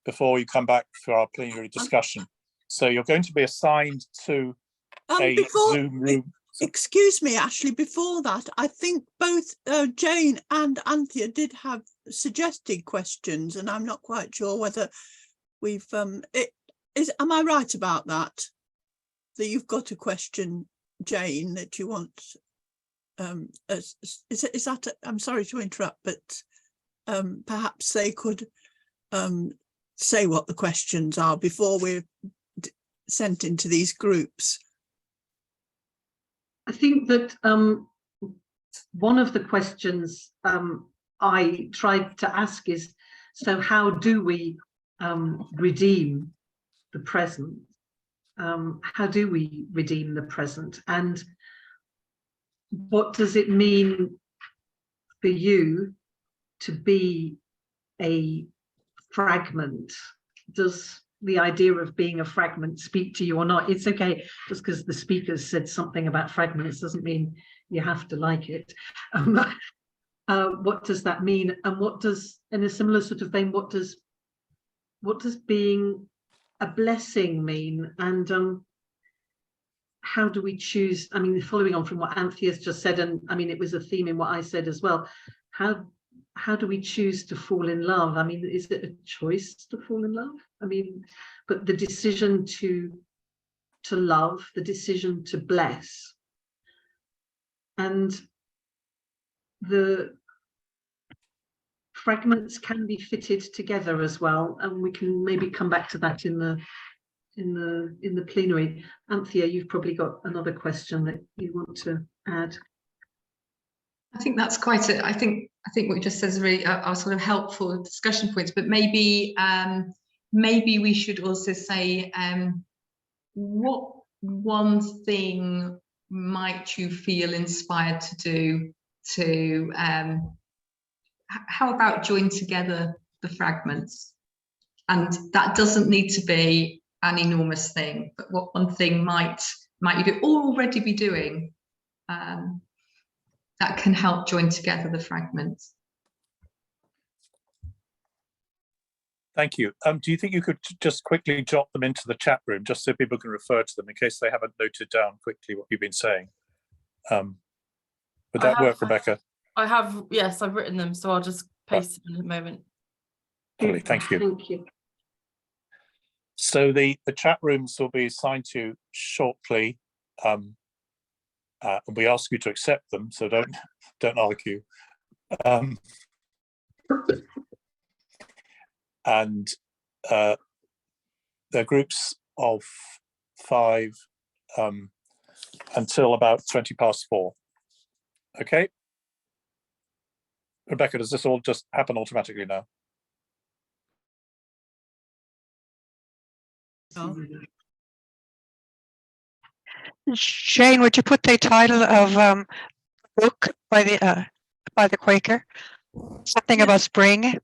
before you come back for our plenary discussion. So you're going to be assigned to a Zoom room. Excuse me, Ashley, before that, I think both Jane and Anthea did have suggested questions, and I'm not quite sure whether we've am I right about that? That you've got a question, Jane, that you want is that I'm sorry to interrupt, but perhaps they could say what the questions are before we're sent into these groups. I think that one of the questions I tried to ask is, so how do we redeem the present? How do we redeem the present? And what does it mean for you to be a fragment? Does the idea of being a fragment speak to you or not? It's okay, just because the speakers said something about fragments doesn't mean you have to like it. What does that mean? And what does, in a similar sort of vein, what does being a blessing mean? And how do we choose? I mean, following on from what Anthea's just said, and I mean, it was a theme in what I said as well. How do we choose to fall in love? I mean, is it a choice to fall in love? I mean, but the decision to love, the decision to bless, and the fragments can be fitted together as well, and we can maybe come back to that in the plenary. Anthea, you've probably got another question that you want to add. I think that's quite a, I think what you just said is really are sort of helpful discussion points, but maybe maybe we should also say what one thing might you feel inspired to do to how about join together the fragments? And that doesn't need to be an enormous thing, but what one thing might you do or already be doing that can help join together the fragments. Thank you. Do you think you could just quickly jot them into the chat room, just so people can refer to them in case they haven't noted down quickly what you've been saying? Would that work, Rebecca? I have, yes, I've written them, so I'll just paste them in a moment. Lovely, thank you. Thank you. So the chat rooms will be assigned to you shortly. And we ask you to accept them, so don't argue. And they're groups of 5 until about 4:20. Okay. Rebecca, does this all just happen automatically now? Oh. Jane, would you put the title of book by the Quaker? Something about spring.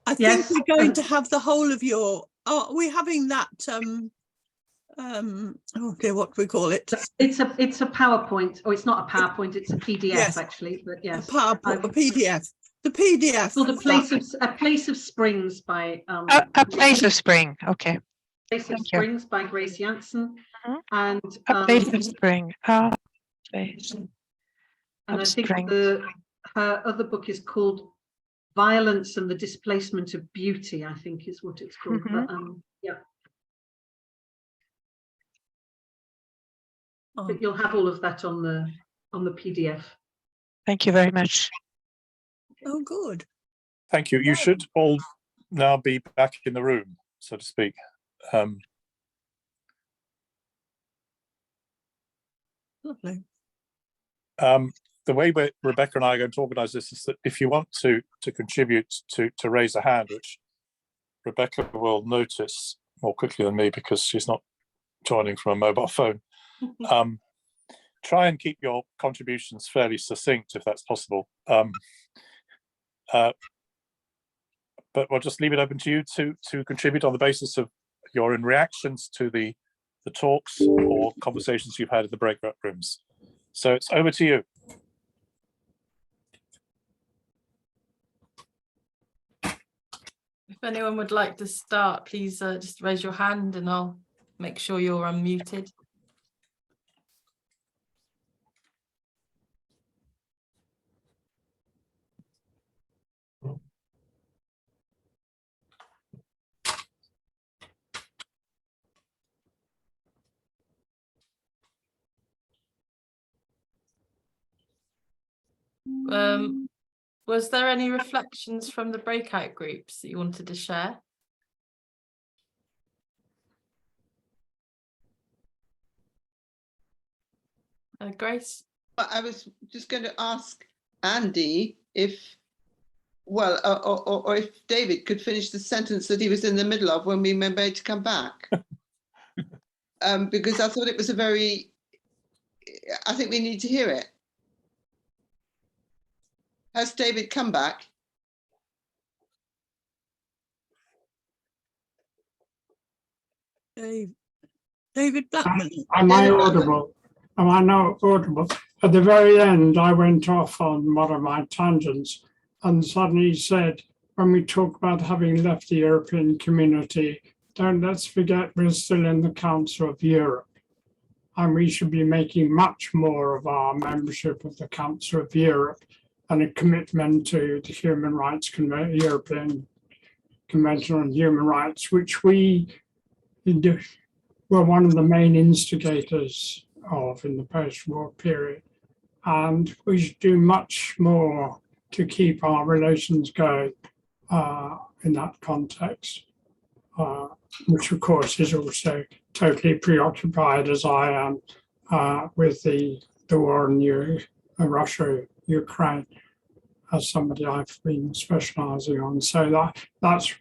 I think Yes. we're going to have the whole of your. Are we having that oh dear, what do we call it? It's a PowerPoint, or it's not a PowerPoint, it's a PDF Yes. actually, but yes. A PowerPoint, a I've- PDF. The PDF. It's called A Place of Springs by A place of spring. Okay. Place of Thank you. Springs by Grace Jansen. Mhm. And A place of spring. Place and of I think spring. her other book is called Violence and the Displacement of Beauty, I think is what it's called. Mhm. But yeah. Oh, But you'll have all of that on the PDF. Thank you very much. oh, good. Thank you. You should all now be back in the room, so to speak. Lovely. The way Rebecca and I are going to organise this is that if you want to contribute, to raise a hand, which Rebecca will notice more quickly than me because she's not joining from a mobile phone. Try and keep your contributions fairly succinct if that's possible. But we'll just leave it open to you to contribute on the basis of your reactions to the talks or conversations you've had in the breakout rooms. So it's over to you. If anyone would like to start, please just raise your hand and I'll make sure you're unmuted. Was there any reflections from the breakout groups that you wanted to share? Grace? I was just going to ask Andy if, well, or if David could finish the sentence that he was in the middle of when we were made to come back. Because I thought it was a very, I think we need to hear it. Has David come back? David Blackman. Am I audible? Am I now audible? At the very end, I went off on one of my tangents and suddenly said, when we talk about having left the European community, let's forget we're still in the Council of Europe. And we should be making much more of our membership of the Council of Europe and a commitment to the Human Rights European Convention on Human Rights, which we were one of the main instigators of in the post-war period. And we should do much more to keep our relations going in that context, which of course is also totally preoccupied, as I am, with the war in Russia, Ukraine, as somebody I've been specialising on. So that's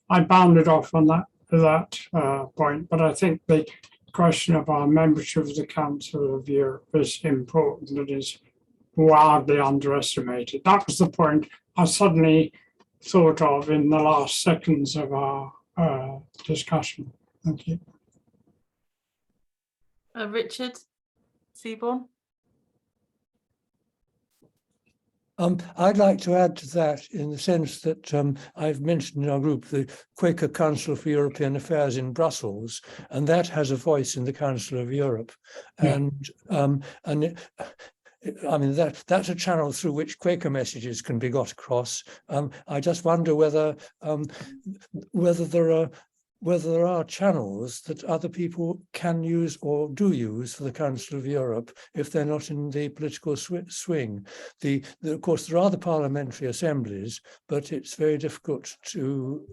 I bounded off on that point, but I think the question of our membership of the Council of Europe is important. It is wildly underestimated. That was the point I suddenly thought of in the last seconds of our discussion. Thank you. Richard Seaborn? I'd like to add to that in the sense that I've mentioned in our group the Quaker Council for European Affairs in Brussels, and that has a voice in the Council of Europe. Yeah. And I mean, that's a channel through which Quaker messages can be got across. I just wonder whether there are channels that other people can use or do use for the Council of Europe if they're not in the political swing. Of course, there are the parliamentary assemblies, but it's very difficult to,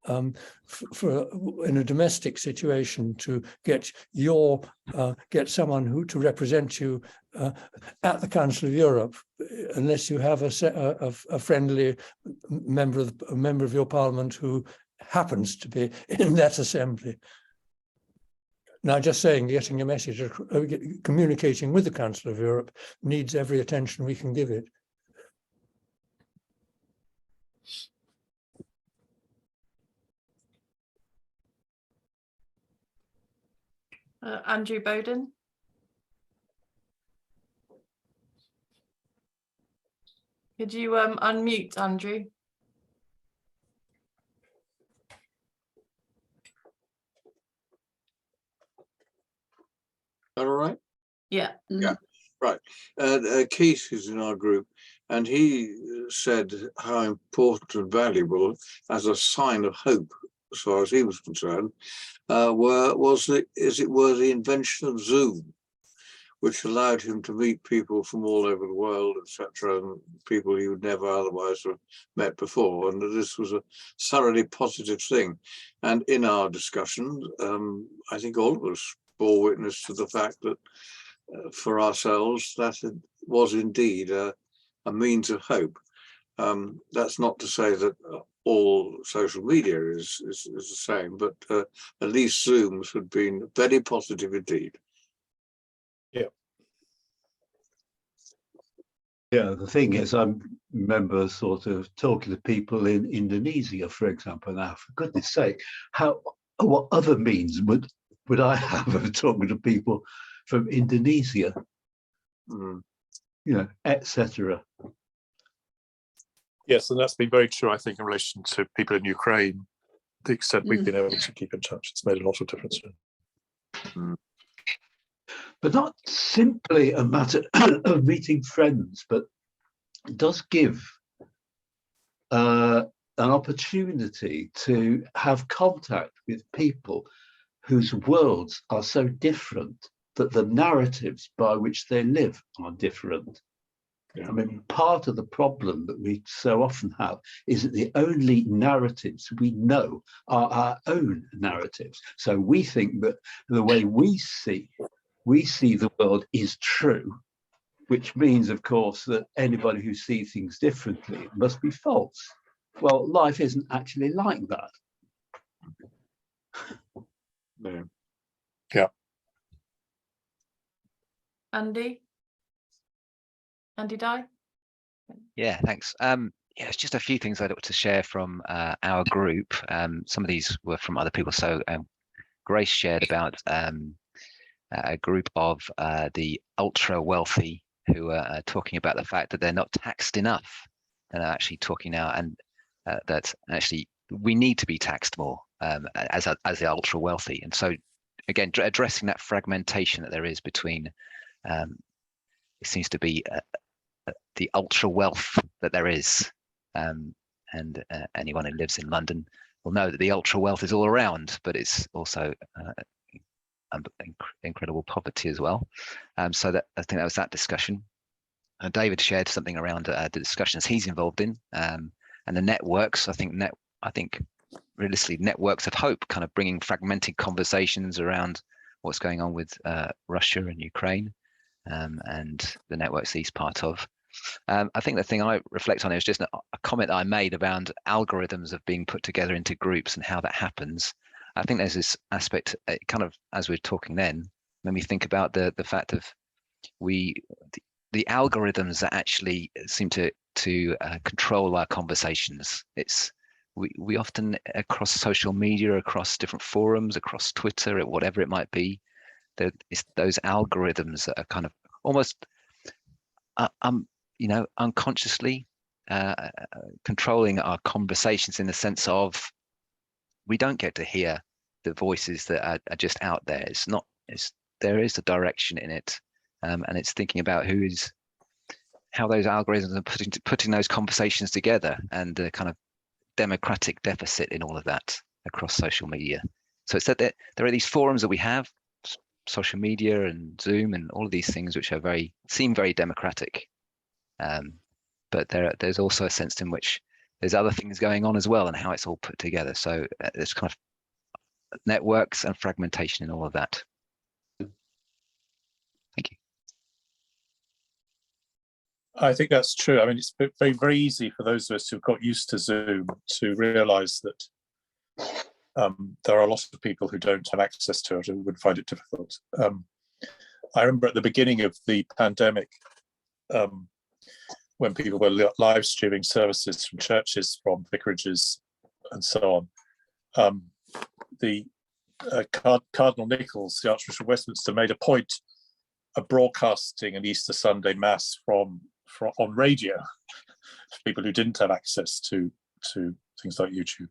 in a domestic situation, to get someone to represent you at the Council of Europe, unless you have a friendly member of your parliament who happens to be in that assembly. Now, just saying, getting a message, communicating with the Council of Europe needs every attention we can give it. Andrew Bowden. Could you unmute, Andrew? All right. Yeah. Yeah. Right. Keith is in our group, and he said how important and valuable, as a sign of hope, as far as he was concerned, was the invention of Zoom, which allowed him to meet people from all over the world, etc., and people he would never otherwise have met before, and that this was a thoroughly positive thing. And in our discussion, I think all of us bore witness to the fact that for ourselves, that was indeed a means of hope. That's not to say that all social media is the same, but at least Zooms had been very positive indeed. Yeah, the thing is, I remember sort of talking to people in Indonesia, for example. Now, for goodness sake, what other means would I have of talking to people from Indonesia, you know, etc. Yes, and that's been very true, I think, in relation to people in Ukraine. The extent we've been able to keep in touch, it's made a lot of difference. But not simply a matter of meeting friends, but it does give an opportunity to have contact with people whose worlds are so different that the narratives by which they live are different. I mean, part of the problem that we so often have is that the only narratives we know are our own narratives. So we think that the way we see the world is true, which means, of course, that anybody who sees things differently must be false. Well, life isn't actually like that. Yeah. Andy Dye? Yeah, thanks. Yeah, it's just a few things I'd like to share from our group. Some of these were from other people. So Grace shared about a group of the ultra wealthy who are talking about the fact that they're not taxed enough, and are actually talking now, and that actually we need to be taxed more as the ultra wealthy. And so again, addressing that fragmentation that there is between it seems to be the ultra wealth that there is, and anyone who lives in London will know that the ultra wealth is all around, but it's also incredible poverty as well. So that I think that was that discussion. David shared something around the discussions he's involved in, and the networks. I think realistically, networks of hope, kind of bringing fragmented conversations around what's going on with Russia and Ukraine, and the networks he's part of. I think the thing I reflect on is just a comment that I made around algorithms of being put together into groups and how that happens. I think there's this aspect, kind of as we're talking then, when we think about the fact of the algorithms that actually seem to control our conversations. We often, across social media, across different forums, across Twitter, whatever it might be, it's those algorithms that are kind of almost unconsciously controlling our conversations, in the sense of we don't get to hear the voices that are just out there. There is a direction in it, and it's thinking about how those algorithms are putting those conversations together, and the kind of democratic deficit in all of that across social media. So it's that there are these forums that we have, social media and Zoom and all of these things, which seem very democratic, but there's also a sense in which there's other things going on as well, and how it's all put together. So there's kind of networks and fragmentation in all of that. Thank you. I think that's true. I mean, it's very, very easy for those of us who've got used to Zoom to realise that there are a lot of people who don't have access to it and would find it difficult. I remember at the beginning of the pandemic, when people were live streaming services from churches, from vicarages, and so on, the Cardinal Nichols, the Archbishop of Westminster, made a point of broadcasting an Easter Sunday Mass from on radio for people who didn't have access to things like YouTube.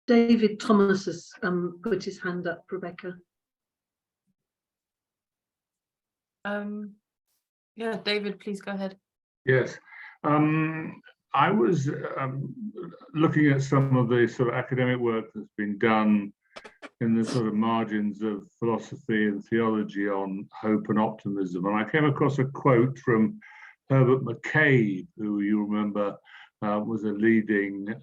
David Thomas has put his hand up, Rebecca. Yeah, David, please go ahead. Yes, I was looking at some of the sort of academic work that's been done in the sort of margins of philosophy and theology on hope and optimism, and I came across a quote from Herbert McCabe, who you remember was a leading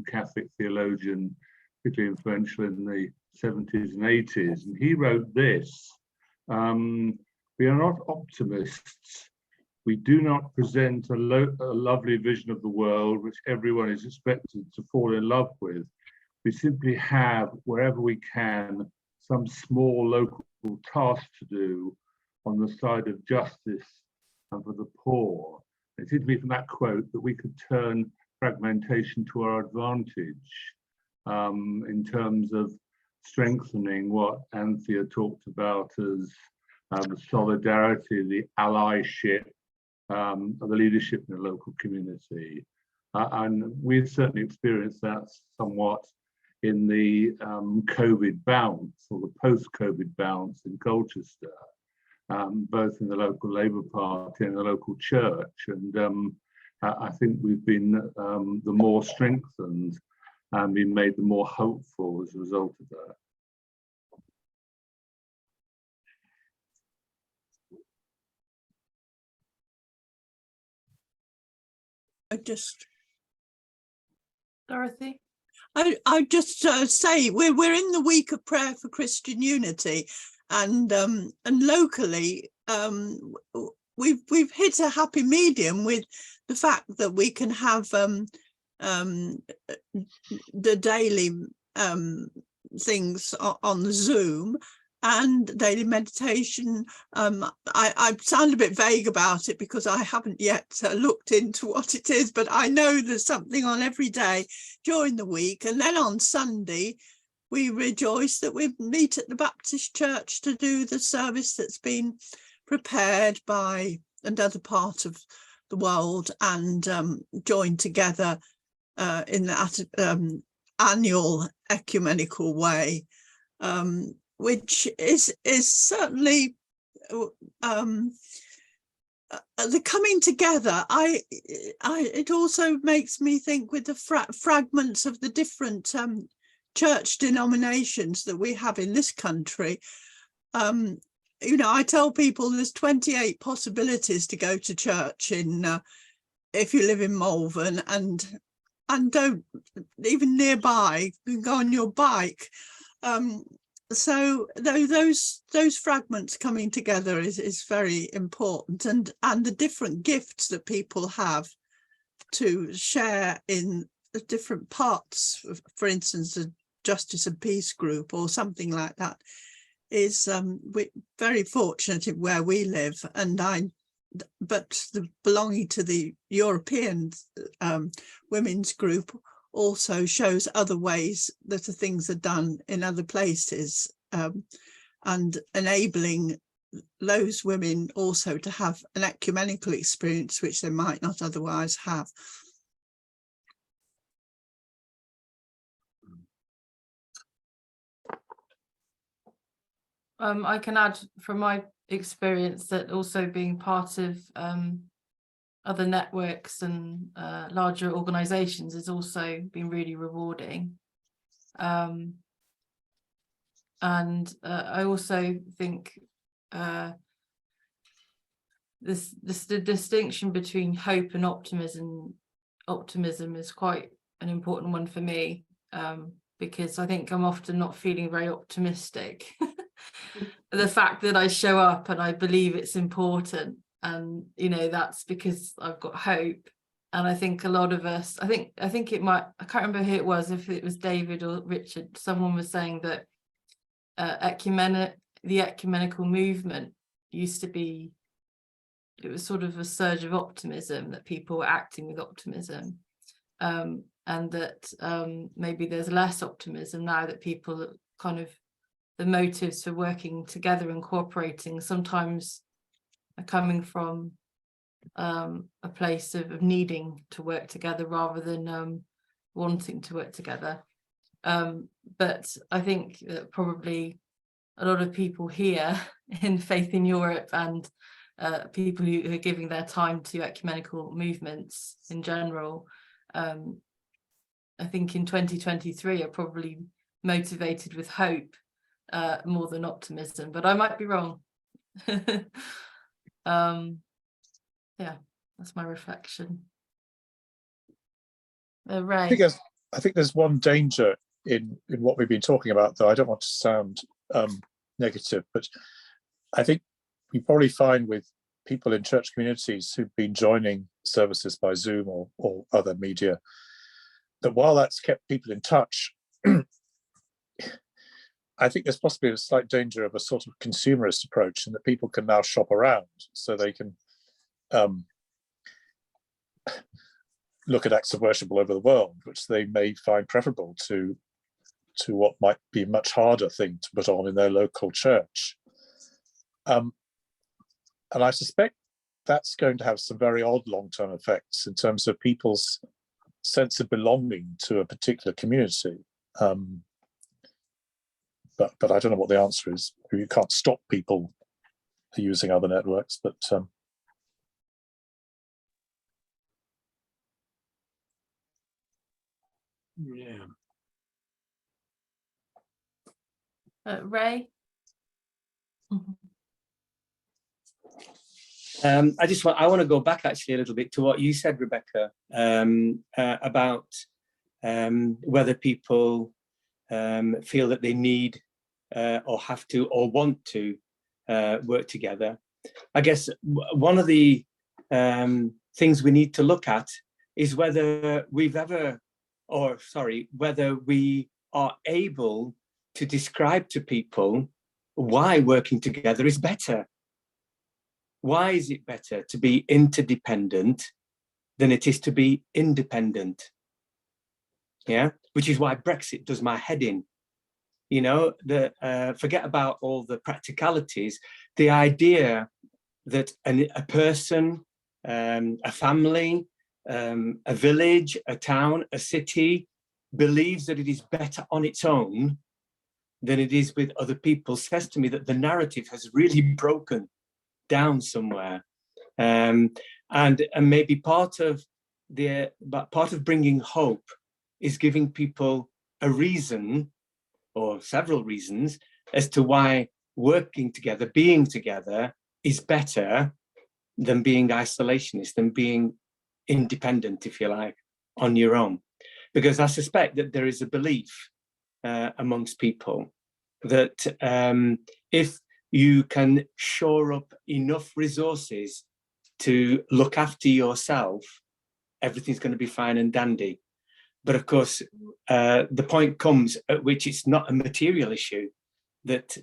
Catholic theologian, particularly influential in the 70s and 80s, and he wrote this: "We are not optimists. We do not present a lovely vision of the world which everyone is expected to fall in love with. We simply have, wherever we can, some small local task to do on the side of justice and for the poor." It seemed to me from that quote that we could turn fragmentation to our advantage in terms of strengthening what Anthea talked about as the solidarity, the allyship, of the leadership in the local community. And we've certainly experienced that somewhat in the COVID bounce, or the post-COVID bounce in Colchester, both in the local Labour Party and the local church. And I think we've been the more strengthened and been made the more hopeful as a result of that. Dorothy? I just say we're in the week of prayer for Christian unity, and locally we've hit a happy medium with the fact that we can have the daily things on the Zoom and daily meditation. I sound a bit vague about it because I haven't yet looked into what it is, but I know there's something on every day during the week. And then on Sunday, we rejoice that we meet at the Baptist Church to do the service that's been prepared by another part of the world and joined together in that annual ecumenical way. Which is certainly the coming together. It also makes me think with the fragments of the different church denominations that we have in this country. You know, I tell people there's 28 possibilities to go to church in if you live in Malvern and don't even nearby, you can go on your bike. So those fragments coming together is very important, and the different gifts that people have to share in the different parts, for instance, the Justice and Peace group or something like that, is we're very fortunate in where we live. But belonging to the European women's group also shows other ways that things are done in other places, and enabling those women also to have an ecumenical experience which they might not otherwise have. I can add from my experience that also being part of other networks and larger organizations has also been really rewarding. And I also think the distinction between hope and optimism is quite an important one for me, because I think I'm often not feeling very optimistic. The fact that I show up and I believe it's important, and you know, that's because I've got hope. And I think a lot of us, I think it might, I can't remember who it was, if it was David or Richard, someone was saying that the ecumenical movement used to be, it was sort of a surge of optimism, that people were acting with optimism, and that maybe there's less optimism now, that people kind of, the motives for working together and cooperating sometimes are coming from a place of needing to work together rather than wanting to work together. But I think that probably a lot of people here in Faith in Europe, and people who are giving their time to ecumenical movements in general, I think in 2023 are probably motivated with hope more than optimism, but I might be wrong. Yeah, that's my reflection. Ray. I think there's one danger in what we've been talking about, though I don't want to sound negative, but I think we probably find with people in church communities who've been joining services by Zoom or other media, that while that's kept people in touch, I think there's possibly a slight danger of a sort of consumerist approach, and that people can now shop around, so they can look at acts of worship all over the world, which they may find preferable to what might be a much harder thing to put on in their local church. And I suspect that's going to have some very odd long-term effects in terms of people's sense of belonging to a particular community. But I don't know what the answer is. You can't stop people using other networks, but yeah. Ray? I want to go back actually a little bit to what you said, Rebecca, about whether people feel that they need or have to or want to work together. I guess one of the things we need to look at is whether whether we are able to describe to people why working together is better. Why is it better to be interdependent than it is to be independent? Yeah, which is why Brexit does my head in. You know, forget about all the practicalities. The idea that a person, a family, a village, a town, a city believes that it is better on its own than it is with other people says to me that the narrative has really broken down somewhere. And maybe part of bringing hope is giving people a reason or several reasons as to why working together, being together is better than being isolationist, than being independent, if you like, on your own. Because I suspect that there is a belief amongst people that if you can shore up enough resources to look after yourself, everything's going to be fine and dandy. But of course, the point comes at which it's not a material issue that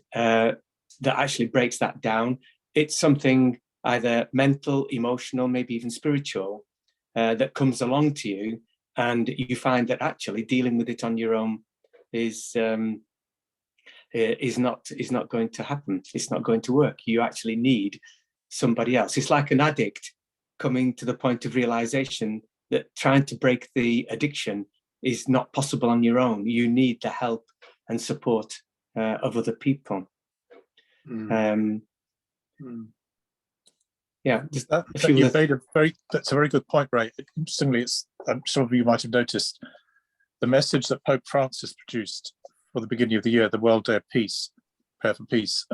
actually breaks that down. It's something either mental, emotional, maybe even spiritual, that comes along to you, and you find that actually dealing with it on your own is not going to happen. It's not going to work. You actually need somebody else. It's like an addict coming to the point of realization that trying to break the addiction is not possible on your own. You need the help and support of other people. Yeah, that's a very good point, Ray. Interestingly, some of you might have noticed the message that Pope Francis produced for the beginning of the year, the World Day of Peace, Prayer for Peace,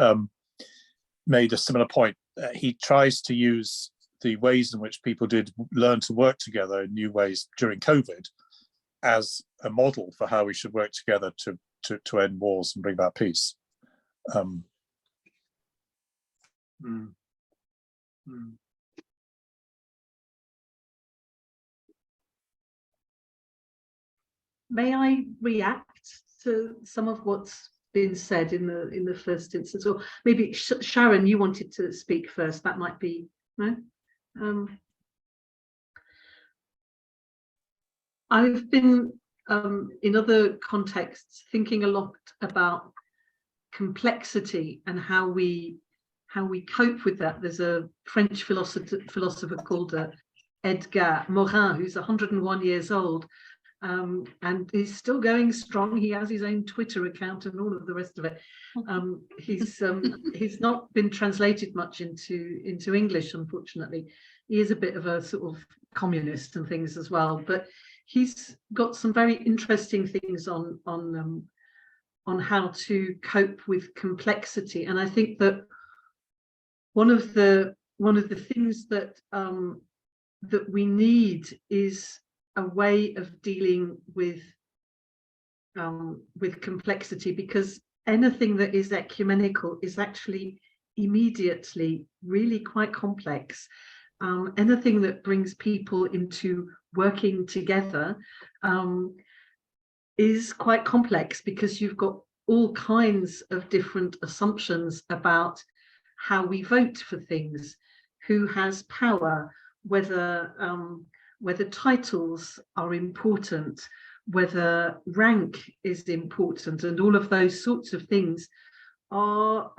made a similar point. He tries to use the ways in which people did learn to work together in new ways during COVID as a model for how we should work together to end wars and bring about peace. May I react to some of what's been said in the first instance. Or maybe Sharon, you wanted to speak first. That might be no. I've been in other contexts thinking a lot about complexity and how we cope with that. There's a French philosopher called Edgar Morin, who's 101 years old, and he's still going strong. He has his own Twitter account and all of the rest of it. He's not been translated much into English, unfortunately. He is a bit of a sort of communist and things as well, but he's got some very interesting things on how to cope with complexity. And I think that one of the things that that we need is a way of dealing with complexity, because anything that is ecumenical is actually immediately really quite complex. Anything that brings people into working together is quite complex, because you've got all kinds of different assumptions about how we vote for things, who has power, whether titles are important, whether rank is important, and all of those sorts of things are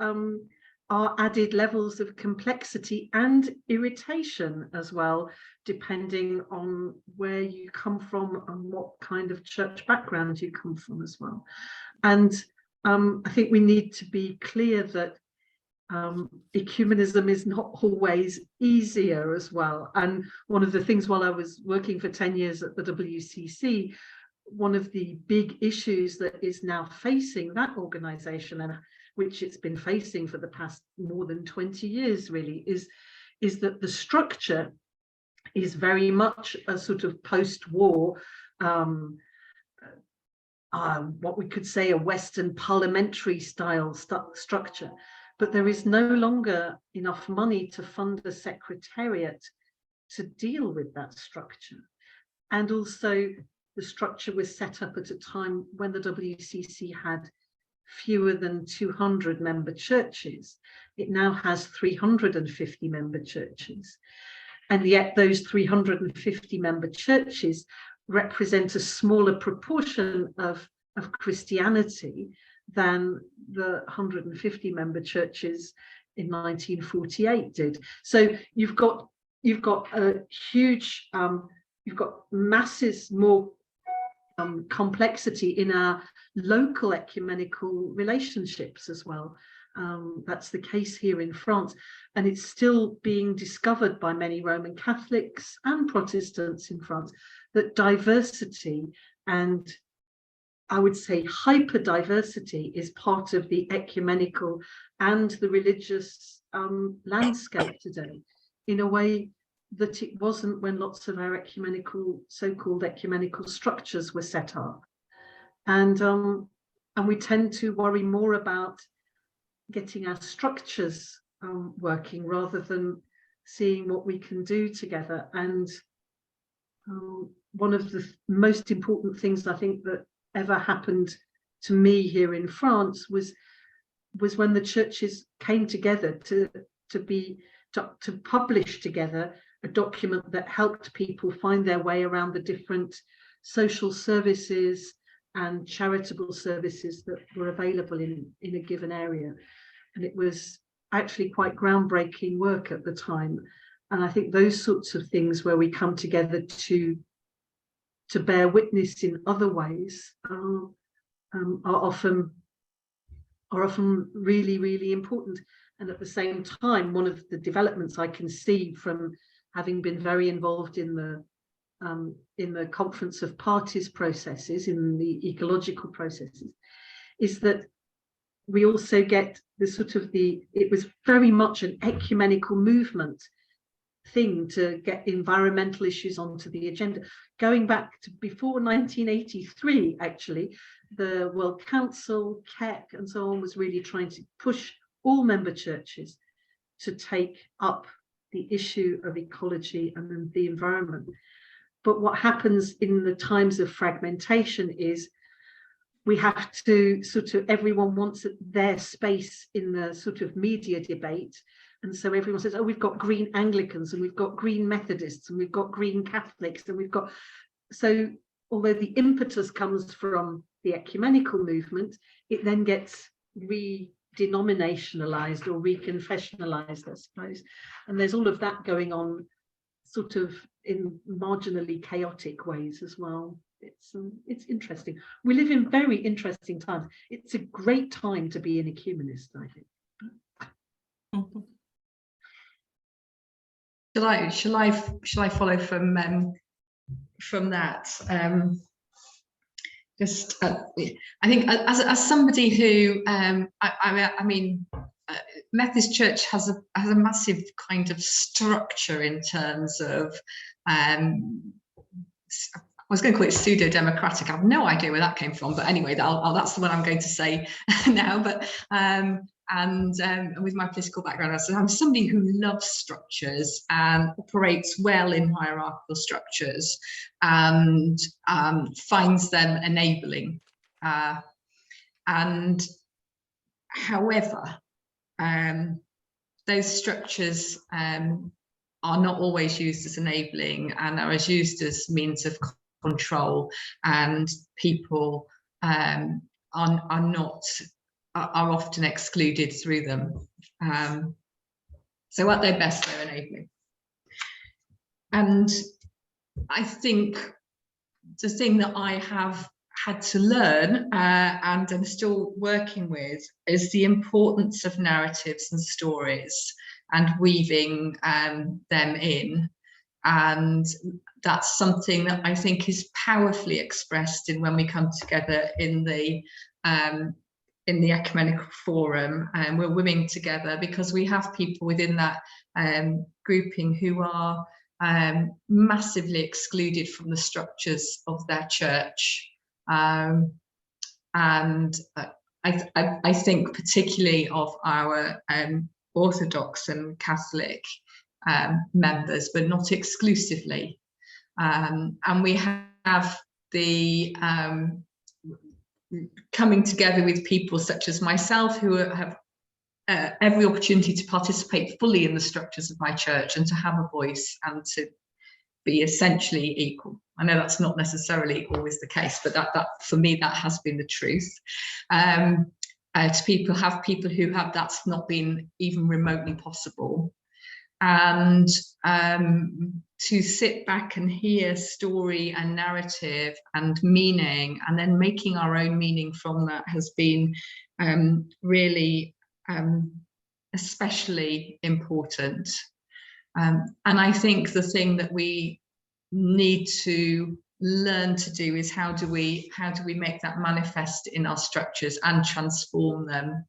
added levels of complexity and irritation as well, depending on where you come from and what kind of church background you come from as well. And I think we need to be clear that ecumenism is not always easier as well. And one of the things, while I was working for 10 years at the WCC, one of the big issues that is now facing that organization, and which it's been facing for the past more than 20 years really, is that the structure is very much a sort of post-war, what we could say a Western parliamentary style structure, but there is no longer enough money to fund a secretariat to deal with that structure. And also the structure was set up at a time when the WCC had fewer than 200 member churches. It now has 350 member churches. And yet those 350 member churches represent a smaller proportion of Christianity than the 150 member churches in 1948 did. So you've got a huge, you've got masses more complexity in our local ecumenical relationships as well. That's the case here in France, and it's still being discovered by many Roman Catholics and Protestants in France that diversity, and I would say hyper-diversity, is part of the ecumenical and the religious landscape today, in a way that it wasn't when lots of our ecumenical, so-called ecumenical structures were set up. And we tend to worry more about getting our structures working rather than seeing what we can do together. And one of the most important things I think that ever happened to me here in France was when the churches came together to publish together a document that helped people find their way around the different social services and charitable services that were available in a given area. And it was actually quite groundbreaking work at the time. And I think those sorts of things where we come together to bear witness in other ways are often really, really important. And at the same time, one of the developments I can see from having been very involved in the Conference of Parties processes, in the ecological processes, is that we also get the sort of it was very much an ecumenical movement thing to get environmental issues onto the agenda. Going back to before 1983, actually, the World Council, KEC, and so on was really trying to push all member churches to take up the issue of ecology and the environment. But what happens in the times of fragmentation is we have to sort of, everyone wants their space in the sort of media debate. And so everyone says, oh, we've got green Anglicans and we've got green Methodists and we've got green Catholics and we've got, so although the impetus comes from the ecumenical movement, it then gets re-denominationalized or reconfessionalized, I suppose. And there's all of that going on sort of in marginally chaotic ways as well. It's interesting. We live in very interesting times. It's a great time to be an ecumenist, I think. Shall I follow from that? I think as somebody who I mean, Methodist Church has a massive kind of structure in terms of I was going to call it pseudo-democratic. I have no idea where that came from, but anyway, that's the one I'm going to say now. But and with my political background, I'm somebody who loves structures and operates well in hierarchical structures and finds them enabling. And however, those structures are not always used as enabling and are used as means of control, and people are often excluded through them. So at their best, they're enabling. And I think the thing that I have had to learn and I'm still working with is the importance of narratives and stories and weaving them in. And that's something that I think is powerfully expressed in when we come together in the ecumenical forum, and we're women together because we have people within that grouping who are massively excluded from the structures of their church. And I think particularly of our Orthodox and Catholic members, but not exclusively. And we have the coming together with people such as myself who have every opportunity to participate fully in the structures of my church and to have a voice and to be essentially equal. I know that's not necessarily always the case, but that for me, that has been the truth. To people who have that's not been even remotely possible. And to sit back and hear story and narrative and meaning, and then making our own meaning from that has been really especially important. And I think the thing that we need to learn to do is how do we make that manifest in our structures and transform them.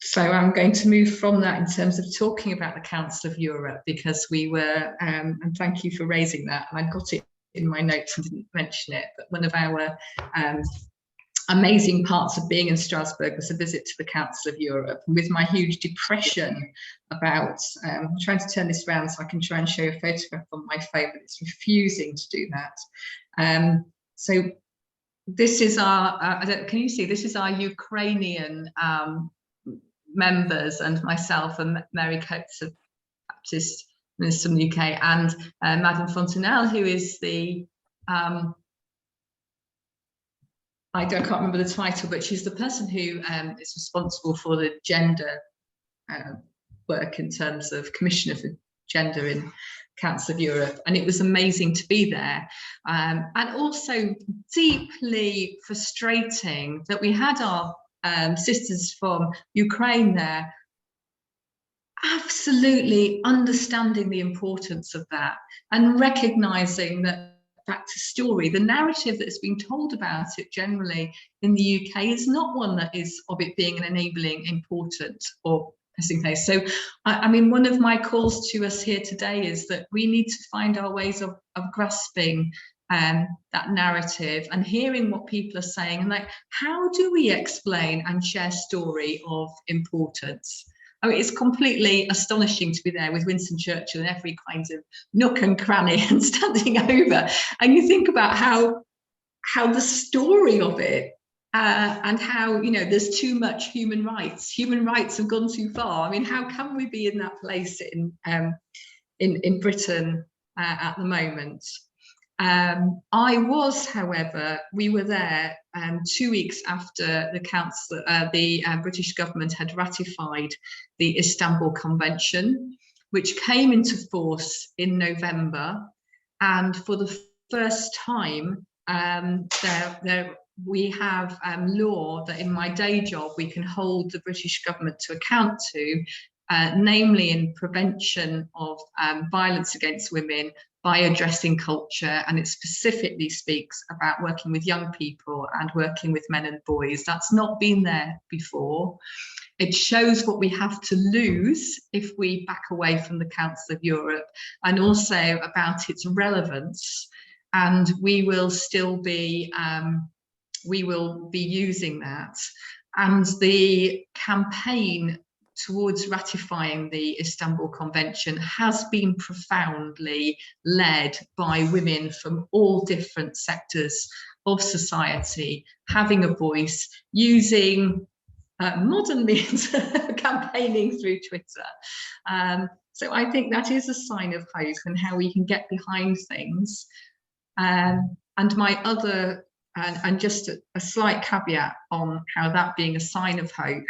So I'm going to move from that in terms of talking about the Council of Europe, because we were, and thank you for raising that, and I got it in my notes and didn't mention it, but one of our amazing parts of being in Strasbourg was a visit to the Council of Europe. And with my huge depression about, I'm trying to turn this around so I can try and show a photograph on my phone, but it's refusing to do that. So this is our, can you see, this is our Ukrainian members and myself and Mary Coates of Baptist Minister from the UK, and Madame Fontenelle, who is the, I can't remember the title, but she's the person who is responsible for the gender work in terms of Commissioner for Gender in Council of Europe. And it was amazing to be there, and also deeply frustrating that we had our sisters from Ukraine there, absolutely understanding the importance of that and recognizing that back to story, the narrative that's been told about it generally in the UK is not one that is of it being an enabling, important or pressing case. So I mean, one of my calls to us here today is that we need to find our ways of grasping that narrative and hearing what people are saying, and like, how do we explain and share story of importance? I mean, it's completely astonishing to be there with Winston Churchill in every kind of nook and cranny and standing over, and you think about how how the story of it and how, you know, there's too much human rights. Human rights have gone too far. I mean, how can we be in that place in Britain at the moment? I was, however, we were there 2 weeks after the council, the British government had ratified the Istanbul Convention, which came into force in November. And for the first time, we have law that in my day job we can hold the British government to account to, namely in prevention of violence against women by addressing culture, and it specifically speaks about working with young people and working with men and boys. That's not been there before. It shows what we have to lose if we back away from the Council of Europe, and also about its relevance. And we will still be, using that. And the campaign towards ratifying the Istanbul Convention has been profoundly led by women from all different sectors of society, having a voice, using modern means, campaigning through Twitter. So I think that is a sign of hope and how we can get behind things. And my other, and just a slight caveat on how that being a sign of hope,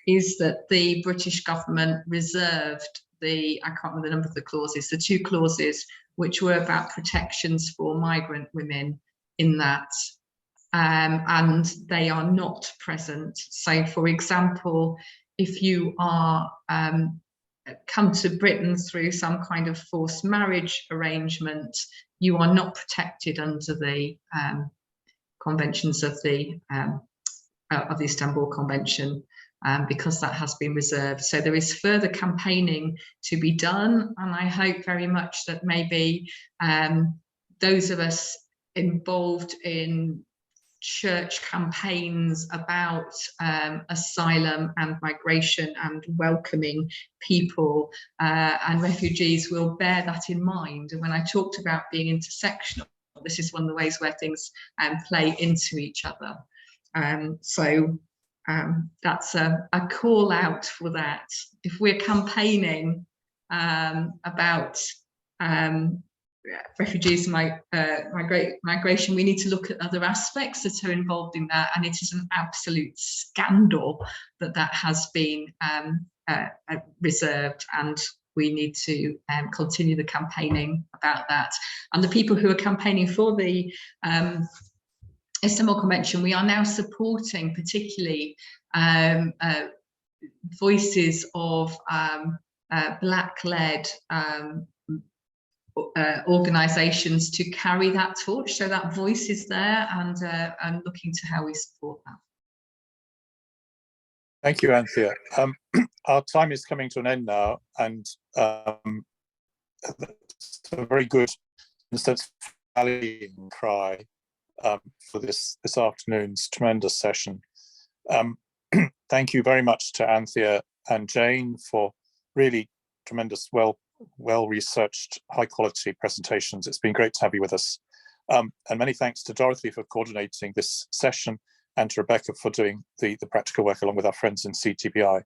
is that the British government reserved I can't remember the number of the clauses, the 2 clauses which were about protections for migrant women in that, and they are not present. So, for example, if you are come to Britain through some kind of forced marriage arrangement, you are not protected under the conventions of the Istanbul Convention. Because that has been reserved. So there is further campaigning to be done, and I hope very much that maybe those of us involved in church campaigns about asylum and migration and welcoming people and refugees will bear that in mind. And when I talked about being intersectional, this is one of the ways where things play into each other. That's a call out for that. If we're campaigning about refugees and migration, we need to look at other aspects that are involved in that, and it is an absolute scandal that that has been reserved, and we need to continue the campaigning about that. And the people who are campaigning for the Istanbul Convention, we are now supporting particularly voices of Black-led organisations to carry that torch, so that voice is there, and looking to how we support that. Thank you, Anthea. Our time is coming to an end now, and it's a very good, in a sense, rallying cry for this afternoon's tremendous session. Thank you very much to Anthea and Jane for really tremendous, well-researched, high-quality presentations. It's been great to have you with us. And many thanks to Dorothy for coordinating this session, and to Rebecca for doing the practical work along with our friends in CTBI.